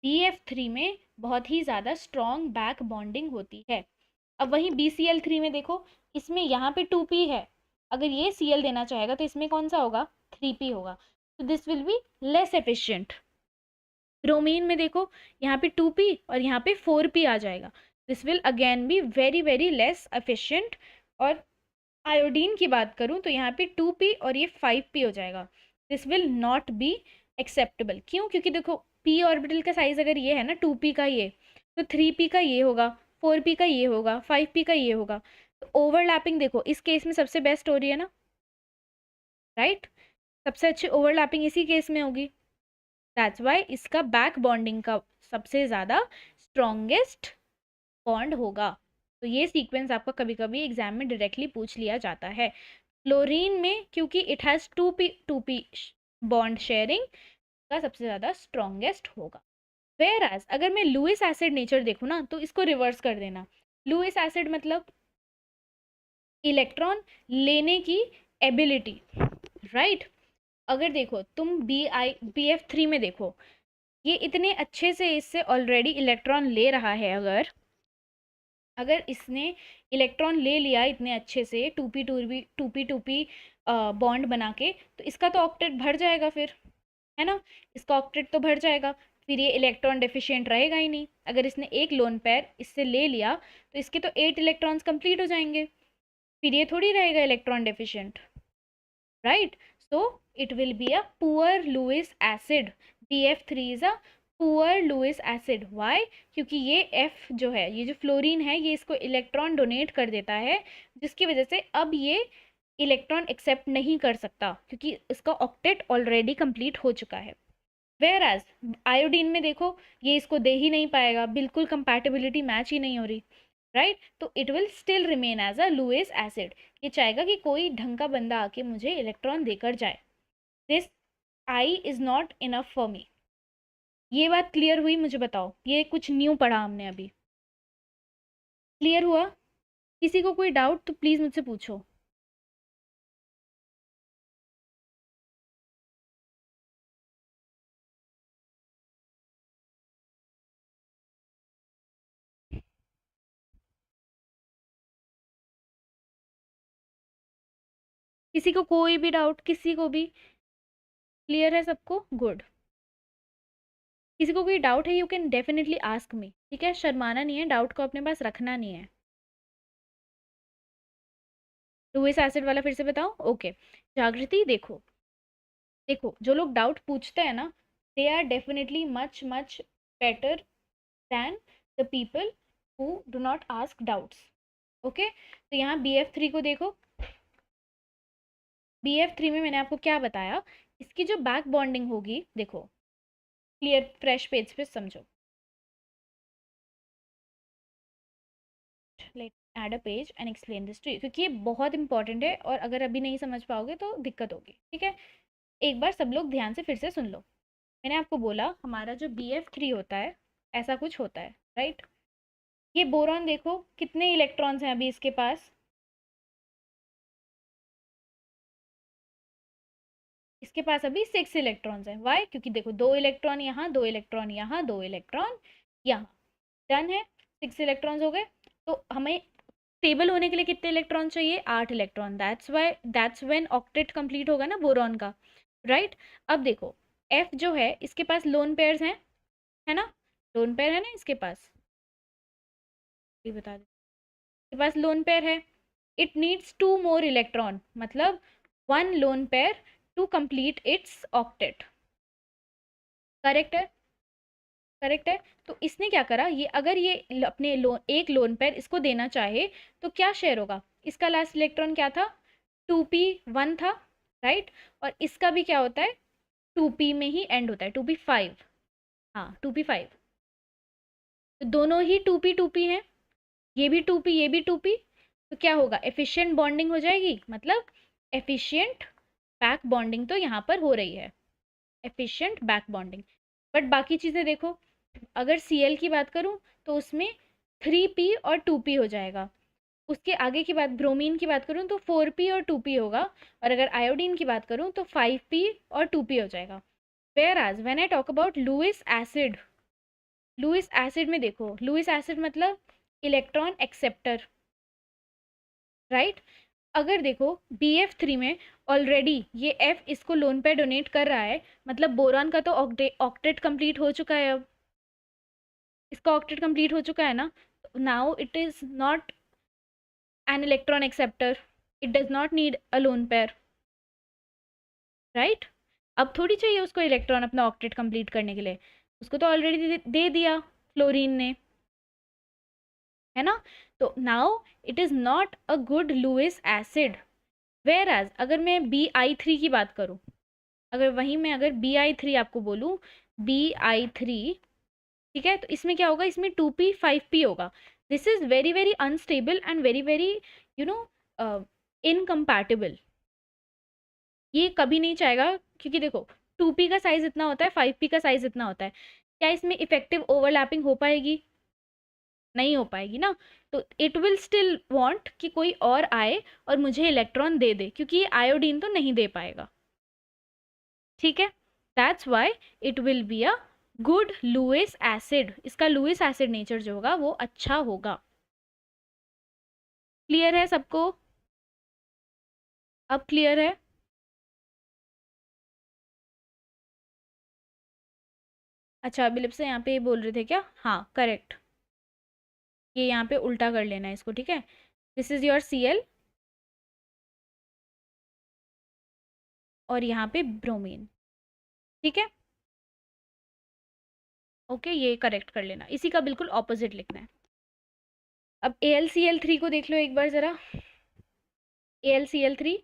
BF3 में बहुत ही ज़्यादा स्ट्रॉन्ग बैक बॉन्डिंग होती है। अब वहीं BCl3 में देखो, इसमें यहाँ पे 2p है, अगर ये Cl देना चाहेगा तो इसमें कौन सा होगा, 3p होगा, तो this will be less efficient. Bromine में देखो, यहाँ पे 2p और यहाँ पे 4p आ जाएगा, this will again be very very less efficient. और आयोडीन की बात करूँ तो यहाँ पे 2p और ये 5p हो जाएगा, this will not be acceptable. क्यों, क्योंकि देखो p ऑर्बिटल का साइज अगर ये है ना 2p का ये, तो 3p का ये होगा, 4p का ये होगा, 5p का ये होगा, तो ओवरलैपिंग देखो इस केस में सबसे बेस्ट हो रही है ना, राइट, सबसे अच्छी ओवरलैपिंग इसी केस में होगी, दैट्स वाई इसका बैक बॉन्डिंग का सबसे ज़्यादा स्ट्रॉन्गेस्ट बॉन्ड होगा। तो ये सीक्वेंस आपका कभी कभी एग्जाम में डायरेक्टली पूछ लिया जाता है। फ्लोरीन में क्योंकि it has 2p bond sharing, का सबसे ज़्यादा स्ट्रॉन्गेस्ट होगा। वेयर एज अगर मैं लुईस एसिड नेचर देखूँ ना, तो इसको रिवर्स कर देना। लुईस एसिड मतलब इलेक्ट्रॉन लेने की एबिलिटी, राइट। अगर देखो तुम BF3 में देखो, ये इतने अच्छे से इससे ऑलरेडी इलेक्ट्रॉन ले रहा है, अगर अगर इसने इलेक्ट्रॉन ले लिया इतने अच्छे से 2p बॉन्ड बना के, तो इसका तो ऑक्टेट भर जाएगा फिर, है ना, इसका ऑक्टेट तो भर जाएगा, फिर ये इलेक्ट्रॉन डेफिशिएंट रहेगा ही नहीं। अगर इसने एक लोन पेयर इससे ले लिया तो इसके तो 8 इलेक्ट्रॉन्स कंप्लीट हो जाएंगे, फिर ये थोड़ी रहेगा electron deficient, right. So it will be a poor Lewis acid, BF3 is a poor Lewis acid. Why, क्योंकि ये F जो है, ये जो फ्लोरीन है, ये इसको इलेक्ट्रॉन डोनेट कर देता है, जिसकी वजह से अब ये इलेक्ट्रॉन एक्सेप्ट नहीं कर सकता, क्योंकि इसका ऑक्टेट ऑलरेडी कंप्लीट हो चुका है। वेयर एज आयोडीन में देखो, ये इसको दे ही नहीं पाएगा, बिल्कुल कंपैटिबिलिटी मैच ही नहीं हो रही, राइट। तो it will still remain as a Lewis acid, ये चाहेगा कि कोई ढंग का बंदा आके मुझे इलेक्ट्रॉन देकर जाए, this I is not enough for me. ये बात क्लियर हुई, मुझे बताओ, ये कुछ न्यू पढ़ा हमने अभी, क्लियर हुआ, किसी को कोई डाउट तो प्लीज मुझसे पूछो। किसी को कोई भी डाउट, किसी को भी, क्लियर है सबको, गुड। किसी को कोई डाउट है, you can definitely ask me, ठीक है, शर्माना नहीं है, डाउट को अपने पास रखना नहीं है। लुइस एसिड वाला फिर से बताओ। ओके जागृति, देखो देखो जो लोग डाउट पूछते हैं ना, they are definitely much much better than the people who do not ask doubts. Okay तो यहाँ BF3 को देखो। BF3 में मैंने आपको क्या बताया, इसकी जो बैक बॉन्डिंग होगी, देखो क्लियर फ्रेश पेज पे समझो। Let add a page and explain this to you, क्योंकि ये बहुत इंपॉर्टेंट है और अगर अभी नहीं समझ पाओगे तो दिक्कत होगी। ठीक है, एक बार सब लोग ध्यान से फिर से सुन लो। मैंने आपको बोला हमारा जो BF3 होता है ऐसा कुछ होता है, राइट। ये बोरॉन देखो कितने इलेक्ट्रॉन्स हैं अभी इसके पास, इसके पास अभी 6 इलेक्ट्रॉन्स हैं। वाई? क्योंकि देखो 2 इलेक्ट्रॉन यहाँ, 2 इलेक्ट्रॉन यहाँ, 2 इलेक्ट्रॉन यहाँ, डन है, 6 इलेक्ट्रॉन्स हो गए। तो हमें स्टेबल होने के लिए कितने इलेक्ट्रॉन चाहिए? 8 electron. That's when octet complete होगा ना बोरॉन का, राइट। अब देखो F जो है इसके पास लोन पेयर्स हैं, है ना, लोन पेयर है ना इसके पास, ये बता दे, इसके पास लोन पेयर है। इट नीड्स 2 मोर इलेक्ट्रॉन, मतलब 1 lone pair to complete its octet. Correct है, करेक्ट है। तो इसने क्या करा, ये अगर ये अपने एक लोन पेयर इसको देना चाहे तो क्या शेयर होगा? इसका लास्ट इलेक्ट्रॉन क्या था? 2p1 था, राइट। और इसका भी क्या होता है? 2p में ही एंड होता है, 2p5। हाँ 2p5, तो दोनों ही 2p हैं, ये भी 2p ये भी 2p। तो क्या होगा? एफिशिएंट बॉन्डिंग हो जाएगी, मतलब एफिशिएंट बैक बॉन्डिंग तो यहाँ पर हो रही है, एफिशिएंट बैक बॉन्डिंग। बट बाकी चीज़ें देखो, अगर Cl की बात करूँ तो उसमें 3p और 2p हो जाएगा। उसके आगे की बात, ब्रोमीन की बात करूँ तो 4p और 2p होगा। और अगर आयोडीन की बात करूँ तो 5p और 2p हो जाएगा। Whereas when I talk about Lewis acid, Lewis acid में देखो, लुइस एसिड मतलब इलेक्ट्रॉन एक्सेप्टर, राइट। अगर देखो BF3 में ऑलरेडी ये F इसको लोन पे डोनेट कर रहा है, मतलब बोरॉन का तो ऑक्टेट कंप्लीट हो चुका है। अब इसका ऑक्टेट कंप्लीट हो चुका है ना, now it is not an electron acceptor, it does not need a lone pair, right. अब थोड़ी चाहिए उसको इलेक्ट्रॉन अपना ऑक्टेट कंप्लीट करने के लिए, उसको तो ऑलरेडी दे दिया फ्लोरीन ने, है ना। तो now it is not a good Lewis acid. Whereas अगर मैं BI3 की बात करूँ, अगर वहीं मैं अगर BI3 आपको बोलूँ, BI3, ठीक है, तो इसमें क्या होगा? इसमें 2p 5p होगा। This is very very unstable and very very you know incompatible. ये कभी नहीं चाहेगा, क्योंकि देखो 2p का साइज इतना होता है, 5p का साइज इतना होता है, क्या इसमें इफेक्टिव ओवरलैपिंग हो पाएगी? नहीं हो पाएगी ना। तो इट विल स्टिल वांट कि कोई और आए और मुझे इलेक्ट्रॉन दे दे, क्योंकि ये आयोडीन तो नहीं दे पाएगा, ठीक है। That's why it will be a good Lewis acid, इसका लुइस एसिड नेचर जो होगा वो अच्छा होगा। क्लियर है सबको? अब क्लियर है? अच्छा अभिलिप से यहाँ पे ये बोल रहे थे क्या? हाँ करेक्ट, ये यहाँ पे उल्टा कर लेना है इसको, ठीक है। दिस इज योर Cl और यहाँ पे ब्रोमीन, ठीक है। ओके ये करेक्ट कर लेना, इसी का बिल्कुल ऑपोजिट लिखना है। अब AlCl3 को देख लो एक बार ज़रा। AlCl3,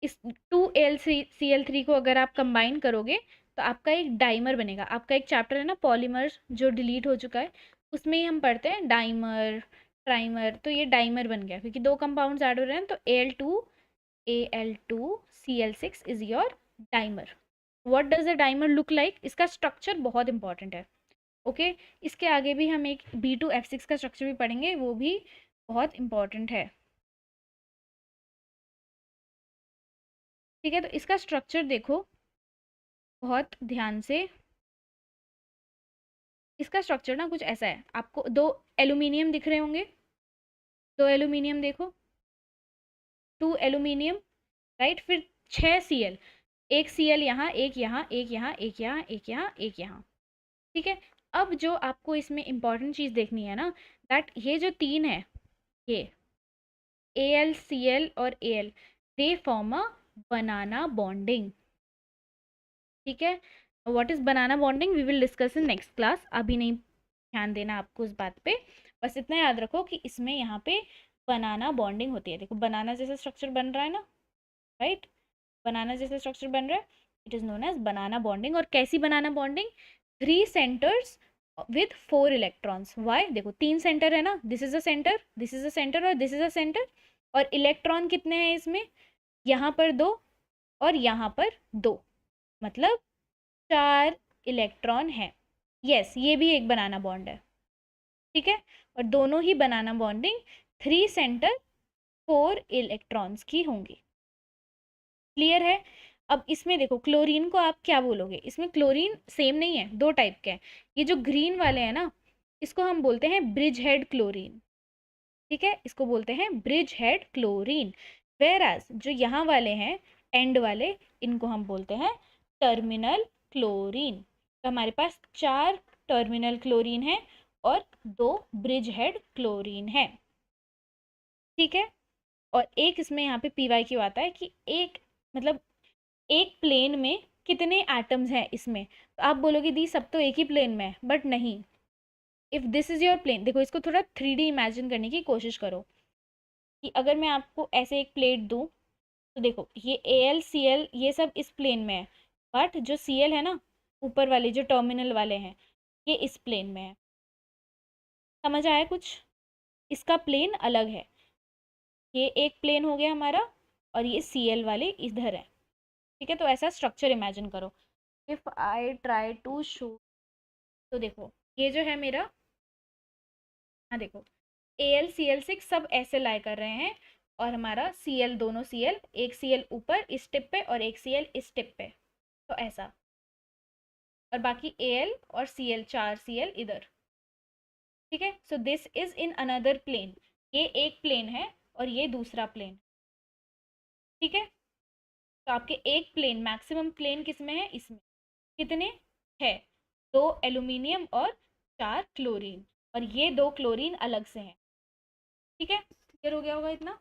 इस 2AlCl3 को अगर आप कंबाइन करोगे तो आपका एक डाइमर बनेगा। आपका एक चैप्टर है ना पॉलीमर जो डिलीट हो चुका है, उसमें ही हम पढ़ते हैं डाइमर ट्राइमर, तो ये डाइमर बन गया क्योंकि 2 कंपाउंड्स ऐड हो रहे हैं। तो Al2Cl6 is your dimer. What does a dimer look like? इसका स्ट्रक्चर बहुत इंपॉर्टेंट है, ओके। इसके आगे भी हम एक B2F6 का स्ट्रक्चर भी पढ़ेंगे, वो भी बहुत इंपॉर्टेंट है, ठीक है। तो इसका स्ट्रक्चर देखो बहुत ध्यान से। इसका स्ट्रक्चर ना कुछ ऐसा है, आपको 2 एल्यूमिनियम दिख रहे होंगे, 2 एल्यूमिनियम देखो, 2 एल्यूमिनियम, राइट। फिर 6 Cl, एक Cl यहाँ, एक यहाँ, एक यहाँ, एक यहाँ, एक यहाँ, एक यहाँ, ठीक है। अब जो आपको इसमें इंपॉर्टेंट चीज़ देखनी है ना, दैट ये जो 3 है, ये AlCl और Al, they form a banana bonding. ठीक है, what is banana bonding we will discuss in next class, अभी नहीं ध्यान देना आपको उस बात पे, बस इतना याद रखो कि इसमें यहाँ पे बनाना बॉन्डिंग होती है। देखो बनाना जैसा स्ट्रक्चर बन रहा है ना, राइट, बनाना जैसा स्ट्रक्चर बन रहा है, it is known as banana bonding. और कैसी banana bonding, 3 centres with 4 electrons. Why, देखो 3 सेंटर है ना, this is a centre, this is a centre और दिस इज अ सेंटर, और इलेक्ट्रॉन कितने हैं इसमें, यहाँ पर 2 और यहाँ पर 2, मतलब 4 इलेक्ट्रॉन है। यस, ये भी एक बनाना बॉन्ड है, ठीक है, और दोनों ही बनाना बॉन्डिंग 3 सेंटर 4 इलेक्ट्रॉन्स की होंगी। क्लियर है। अब इसमें देखो क्लोरीन को आप क्या बोलोगे, इसमें क्लोरीन सेम नहीं है, 2 टाइप के हैं। ये जो ग्रीन वाले हैं ना, इसको हम बोलते हैं ब्रिज हेड क्लोरीन, ठीक है, इसको बोलते हैं ब्रिज हेड क्लोरीन। वेराज जो यहाँ वाले हैं एंड वाले, इनको हम बोलते हैं टर्मिनल क्लोरीन। तो हमारे पास 4 टर्मिनल क्लोरीन है और 2 ब्रिज हेड क्लोरीन है, ठीक है। और एक इसमें यहाँ पे पीवाई क्यू आता है कि एक, मतलब एक प्लेन में कितने एटम्स हैं इसमें, तो आप बोलोगे दी सब तो एक ही प्लेन में है, बट नहीं। If this is your plane, देखो इसको थोड़ा 3D इमेजिन करने की कोशिश करो, कि अगर मैं आपको ऐसे एक प्लेट दूं, तो देखो ये AlCl ये सब इस प्लेन में है, बट जो Cl है ना, ऊपर वाले जो टर्मिनल वाले हैं, ये इस प्लेन में है। समझ आया कुछ, इसका प्लेन अलग है, ये एक प्लेन हो गया हमारा, और ये Cl वाले इधर है, ठीक है। तो ऐसा स्ट्रक्चर इमेजिन करो। If I try to show, तो देखो ये जो है मेरा, हाँ देखो AlCl6 सब ऐसे लाई कर रहे हैं, और हमारा Cl, दोनों Cl, एक Cl ऊपर इस टिप पे और एक Cl इस टिप पे, तो ऐसा, और बाकी Al और Cl, 4 Cl इधर, ठीक है। So this is in another plane, ये एक प्लेन है और ये दूसरा प्लेन, ठीक है। तो आपके एक प्लेन, मैक्सिमम प्लेन किस में है, इसमें कितने है, 2 एल्यूमिनियम और 4 क्लोरीन, और ये 2 क्लोरीन अलग से हैं, ठीक है। क्लियर हो गया होगा इतना।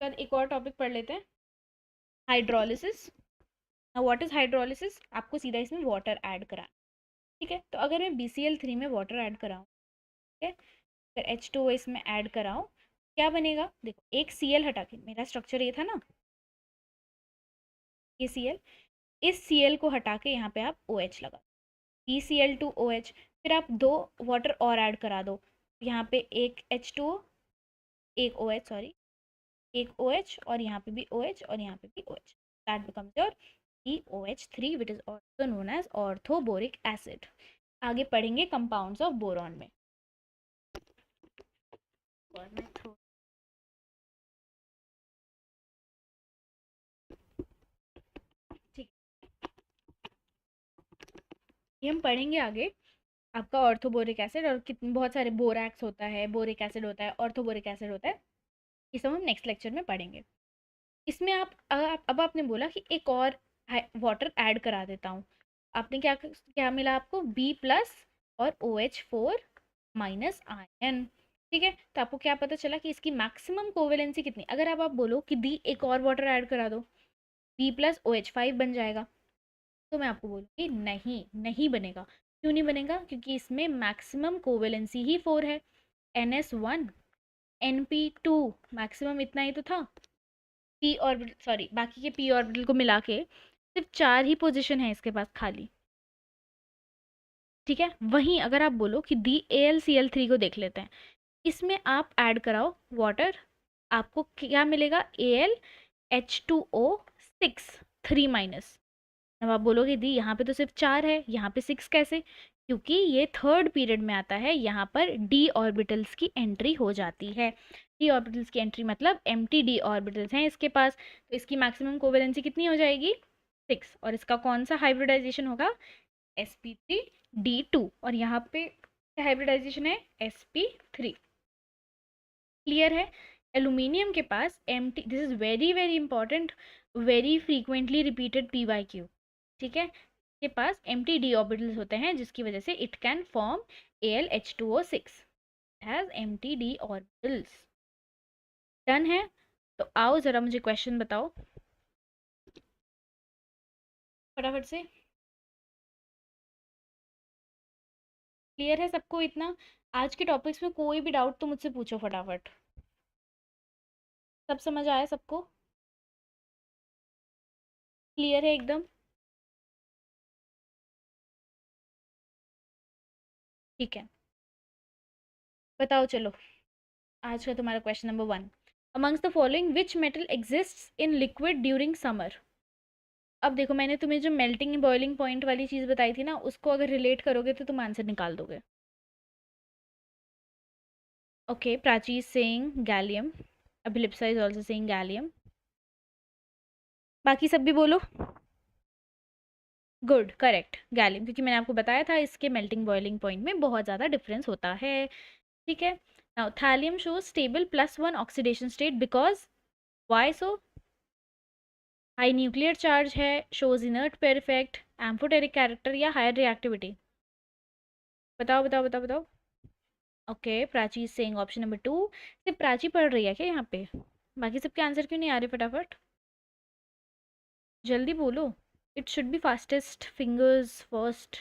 बाद एक और टॉपिक पढ़ लेते हैं, हाइड्रोलिसिस। व्हाट इज हाइड्रोलिसिस, आपको सीधा इसमें वाटर ऐड करा, ठीक है। तो अगर मैं BCl3 में वाटर ऐड कराऊँ, ठीक है, अगर H2O इसमें ऐड कराऊँ, क्या बनेगा, देखो एक Cl हटा के, मेरा स्ट्रक्चर ये था ना, ये Cl, इस Cl को हटा के यहाँ पे आप OH लगा, BCl2OH, फिर आप 2 वाटर और ऐड करा दो, यहाँ पे एक H2O, एक OH, सॉरी, एक OH, और यहाँ पे भी OH और यहाँ पे भी OH, that becomes your BOH3 which is also known as orthoboric acid. आगे पढ़ेंगे कंपाउंड्स ऑफ बोरॉन में। ठीक, ये हम पढ़ेंगे आगे, आपका ऑर्थोबोरिक एसिड, और कितने बहुत सारे बोरैक्स होता है, बोरिक एसिड होता है, ऑर्थोबोरिक एसिड होता है, ये सब हम नेक्स्ट लेक्चर में पढ़ेंगे। इसमें अब आपने बोला कि एक और वाटर ऐड करा देता हूँ, आपने क्या क्या मिला आपको, B+ और OH4- आयन, ठीक है। तो आपको क्या पता चला कि इसकी मैक्सिमम कोवेलेंसी कितनी, अगर आप बोलो कि दी एक और वाटर ऐड करा दो, B+OH5 बन जाएगा, तो मैं आपको बोलूँगी नहीं, नहीं बनेगा। क्यों नहीं बनेगा, क्योंकि इसमें मैक्सिमम कोवेलेंसी ही 4 है, NS1 NP2 मैक्सिमम इतना ही तो था, पी ऑर्बिटल, सॉरी बाकी के पी ऑर्बिटल को मिला के सिर्फ 4 ही पोजीशन है इसके पास खाली, ठीक है। वहीं अगर आप बोलो कि दी AlCl3 को देख लेते हैं, इसमें आप ऐड कराओ वाटर, आपको क्या मिलेगा, AlH2O6 3-। अब आप बोलोगे दी यहाँ पे तो सिर्फ 4 है, यहाँ पे 6 कैसे, क्योंकि ये थर्ड पीरियड में आता है, यहाँ पर d ऑर्बिटल्स की एंट्री हो जाती है। d ऑर्बिटल्स की एंट्री मतलब एम्प्टी d ऑर्बिटल्स हैं इसके पास, तो इसकी मैक्सिमम कोवेलेंसी कितनी हो जाएगी, 6, और इसका कौन सा हाइब्रिडाइजेशन होगा, sp3d2, और यहाँ पे हाइब्रिडाइजेशन है sp3। क्लियर है। एल्यूमिनियम के पास empty, this is very very important, very frequently repeated PYQ, ठीक है, के पास एम्प्टी d ऑर्बिटल्स होते हैं, जिसकी वजह से it can form AlH2O6, has empty d orbitals. Done है? तो आओ ज़रा मुझे क्वेश्चन बताओ फटाफट से। क्लियर है सबको इतना? आज के टॉपिक्स में कोई भी डाउट तो मुझसे पूछो फटाफट। सब समझ आया सबको? क्लियर है एकदम? ठीक है, बताओ चलो। आज का तुम्हारा question number 1। Amongst the following which metal exists in liquid during summer? अब देखो, मैंने तुम्हें जो मेल्टिंग एंड बॉइलिंग पॉइंट वाली चीज़ बताई थी ना, उसको अगर रिलेट करोगे तो तुम आंसर निकाल दोगे। Okay, Prachi is saying gallium, Abhilipsa is also saying gallium. बाकी सब भी बोलो। गुड, करेक्ट, गैलियम, क्योंकि मैंने आपको बताया था इसके मेल्टिंग बॉइलिंग पॉइंट में बहुत ज़्यादा डिफरेंस होता है। ठीक है। Now thallium shows stable +1 oxidation state because, why so? High nuclear charge है, shows inert pair effect, amphoteric character, या हायर रिएक्टिविटी? बताओ बताओ बताओ बताओ। Okay, Prachi is saying option number 2। सिर्फ प्राची पढ़ रही है क्या यहाँ पे? बाकी सबके आंसर क्यों नहीं आ रहे फटाफट? जल्दी बोलो। It should be fastest fingers first.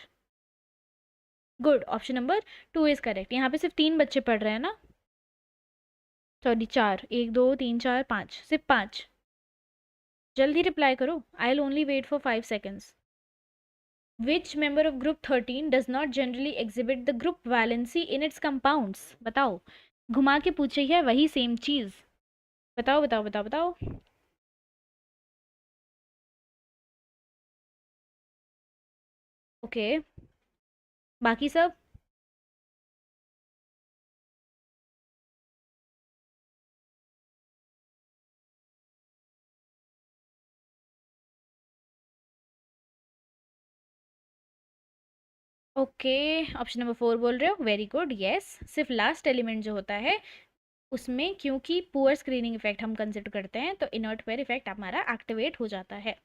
Good, option number 2 is correct. यहाँ पे सिर्फ 3 बच्चे पढ़ रहे हैं ना? सॉरी, 4, 1 2 3 4 5, सिर्फ 5। जल्दी रिप्लाई करो, I will only wait for 5 seconds। Which member of group 13 does not generally exhibit the group valency in its compounds? बताओ, घुमा के पूछे है वही सेम चीज। बताओ बताओ बताओ बताओ। ओके, बाकी सब? ओके, ऑप्शन नंबर 4 बोल रहे हो, वेरी गुड, यस। सिर्फ लास्ट एलिमेंट जो होता है उसमें, क्योंकि पुअर स्क्रीनिंग इफेक्ट हम कंसिडर करते हैं, तो इनर्ट पेयर इफेक्ट हमारा एक्टिवेट हो जाता है।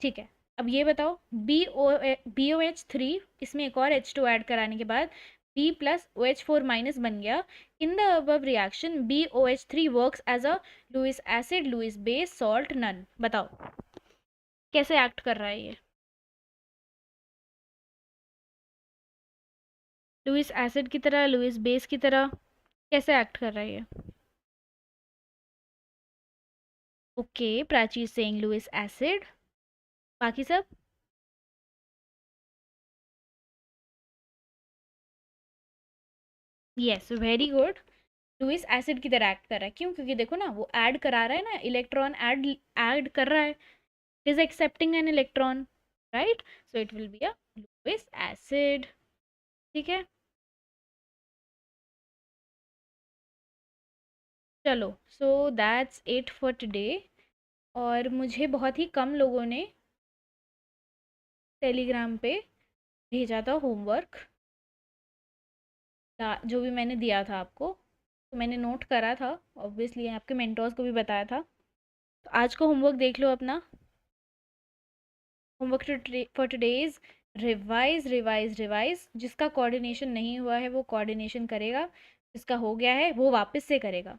ठीक है, अब ये बताओ, BOH3, इसमें एक और H2 ऐड कराने के बाद B+OH4- बन गया। In the above reaction BOH3 works as a Lewis acid, Lewis base, salt, none? बताओ कैसे एक्ट कर रहा है ये? लुईस एसिड की तरह, लुईस बेस की तरह, कैसे एक्ट कर रहा है ये? Okay, Prachi saying Lewis acid. बाकी सब? Yes, very good. Lewis acid की तरह एक्ट कर रहा है, क्यों? क्योंकि देखो ना, वो ऐड करा रहा है ना, इलेक्ट्रॉन ऐड ऐड कर रहा है, is accepting an electron, right? So it will be a Lewis acid. ठीक है, चलो, so that's it for today. और मुझे बहुत ही कम लोगों ने टेलीग्राम पे भेजा था होमवर्क, जो भी मैंने दिया था आपको, तो मैंने नोट करा था, ऑब्वियसली आपके मेंटर्स को भी बताया था। तो आज का होमवर्क देख लो अपना। Homework for today is revise revise revise. जिसका कोऑर्डिनेशन नहीं हुआ है वो कोऑर्डिनेशन करेगा, जिसका हो गया है वो वापस से करेगा।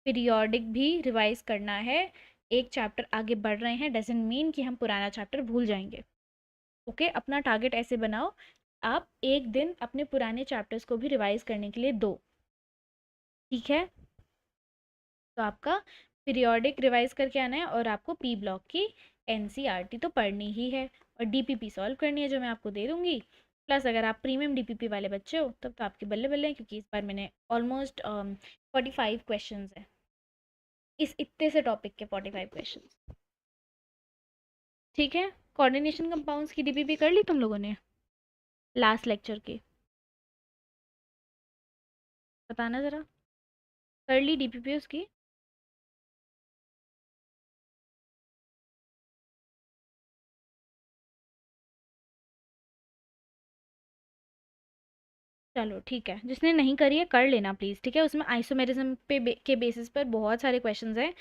पीरियोडिक भी रिवाइज करना है। एक चैप्टर आगे बढ़ रहे हैं डजेंट मीन कि हम पुराना चैप्टर भूल जाएंगे। ओके, अपना टारगेट ऐसे बनाओ, आप एक दिन अपने पुराने चैप्टर्स को भी रिवाइज करने के लिए दो। ठीक है, तो आपका पीरियोडिक रिवाइज करके आना है, और आपको पी ब्लॉक की एनसीईआरटी तो पढ़नी ही है, और डीपीपी सॉल्व करनी है जो मैं आपको दे दूंगी। प्लस अगर आप प्रीमियम डीपीपी वाले बच्चे हो तब तो आपके बल्ले बल्ले हैं, क्योंकि इस बार मैंने ऑलमोस्ट 45 क्वेश्चन है, इस इतने से टॉपिक के 45 क्वेश्चन। ठीक है, कोऑर्डिनेशन कंपाउंड्स की डीपीपी कर ली तुम लोगों ने लास्ट लेक्चर की? बताना ज़रा, कर ली डीपीपी उसकी? चलो ठीक है, जिसने नहीं करी है कर लेना प्लीज़। ठीक है, उसमें आइसोमेरिज्म के बेसिस पर बहुत सारे क्वेश्चंस हैं,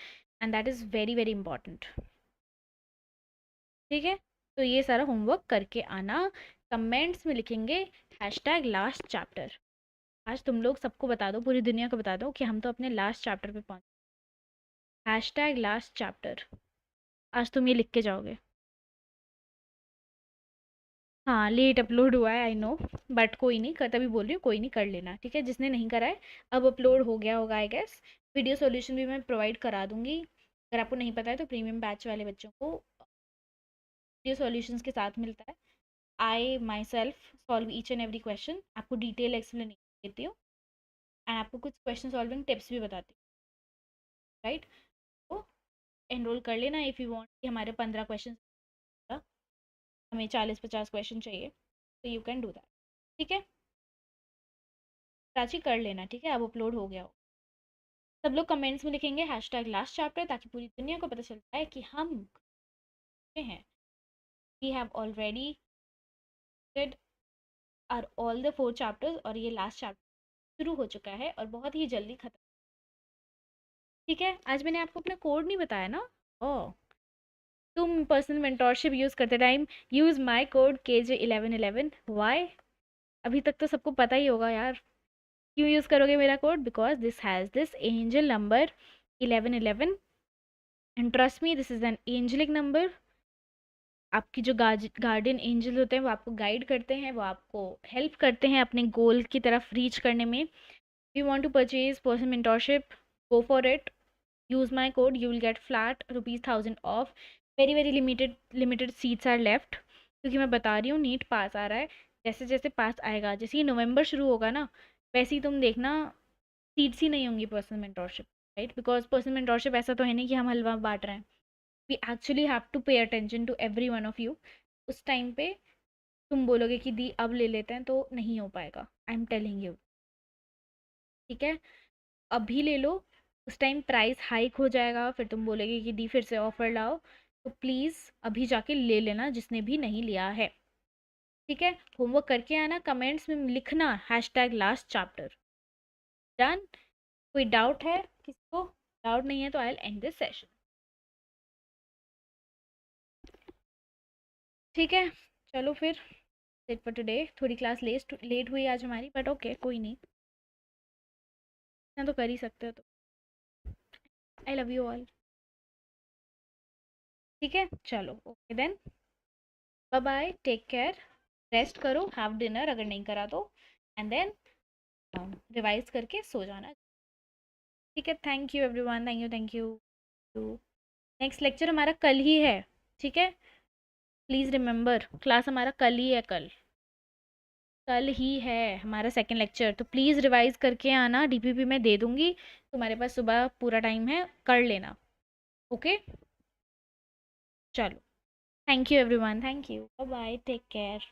and that is very very important. ठीक है, तो ये सारा होमवर्क करके आना। कमेंट्स में लिखेंगे #लास्ट चैप्टर। आज तुम लोग सबको बता दो, पूरी दुनिया को बता दो कि हम तो अपने लास्ट चैप्टर पे पहुंचे। Hashtag last chapter. आज तुम ये लिख के जाओगे। हाँ, लेट अपलोड हुआ है, आई नो, बट कोई नहीं, कर तभी बोल रही हूँ, कोई नहीं, कर लेना, ठीक है, जिसने नहीं करा है। अब अपलोड हो गया होगा आई गेस। वीडियो सॉल्यूशन भी मैं प्रोवाइड करा दूंगी। अगर आपको नहीं पता है तो प्रीमियम बैच वाले बच्चों को वीडियो सॉल्यूशंस के साथ मिलता है। I myself solve each and every question, आपको डिटेल एक्सप्लेनेशन देती हूँ एंड आपको कुछ क्वेश्चन सॉल्विंग टिप्स भी बताती हूँ, राइट। तो एनरोल कर लेना इफ़ यू वांट कि हमारे 15 क्वेश्चन, हमें 40-50 क्वेश्चन चाहिए, तो यू कैन डू दैट, ठीक है। प्राची कर लेना, ठीक है, अब अपलोड हो गया हो। सब लोग कमेंट्स में लिखेंगे हैशटैग लास्ट चैप्टर, ताकि पूरी दुनिया को पता चलता है कि हम हैं, we have already read are all the 4 chapters, और ये लास्ट चैप्टर शुरू हो चुका है और बहुत ही जल्दी खत्म, ठीक है। आज मैंने आपको अपना कोड नहीं बताया ना। ओह, तुम पर्सनल मेंटोरशिप यूज़ करते time use my code KJ1111। Why? अभी तक तो सबको पता ही होगा यार। क्यों यूज़ करोगे मेरा code? Because this has this angel number 1111 and trust me, this is an angelic number. आपकी जो गार्डियन एंजल होते हैं वो आपको गाइड करते हैं, वो आपको हेल्प करते हैं अपने गोल की तरफ रीच करने में। You want to purchase personal mentorship, go for it, use my code, you will get flat ₹1000 off. Very very limited seats are left, क्योंकि मैं बता रही हूँ नीट पास आ रहा है। जैसे जैसे पास आएगा, जैसे ही नवंबर शुरू होगा ना, वैसे ही तुम देखना सीट्स ही नहीं होंगी personal mentorship, right. Because personal mentorship ऐसा तो है नहीं कि हम हलवा बांट रहे हैं। We actually have to pay attention to every one of you. उस टाइम पे तुम बोलोगे कि दी अब ले लेते हैं, तो नहीं हो पाएगा, आई एम टेलिंग यू, ठीक है। अभी ले लो, उस टाइम प्राइस हाइक हो जाएगा, फिर तुम बोलोगे कि दी फिर से ऑफर लाओ। तो प्लीज़ अभी जाके ले लेना, जिसने भी नहीं लिया है, ठीक है। होमवर्क करके आना, कमेंट्स में लिखना हैशटैग लास्ट चैप्टर। डन? कोई डाउट है किसी को? डाउट नहीं है तो I will and this session, ठीक है। चलो फिर, सेट फॉर टुडे। थोड़ी क्लास लेट हुई आज हमारी, बट ओके, कोई नहीं, इतना तो कर ही सकते हो। तो आई लव यू ऑल, ठीक है, चलो okay then, bye bye, take care, rest करो, हैव डिनर अगर नहीं करा तो, एंड देन रिवाइज करके सो जाना, ठीक है। Thank you everyone, thank you, thank you. Next lecture हमारा कल ही है, ठीक है। प्लीज़ रिमेंबर, क्लास हमारा कल ही है, कल कल ही है हमारा सेकंड लेक्चर, तो प्लीज़ रिवाइज करके आना, DPP में दे दूंगी, तुम्हारे पास सुबह पूरा टाइम है, कर लेना, ओके। चलो, thank you everyone, thank you, bye bye, take care.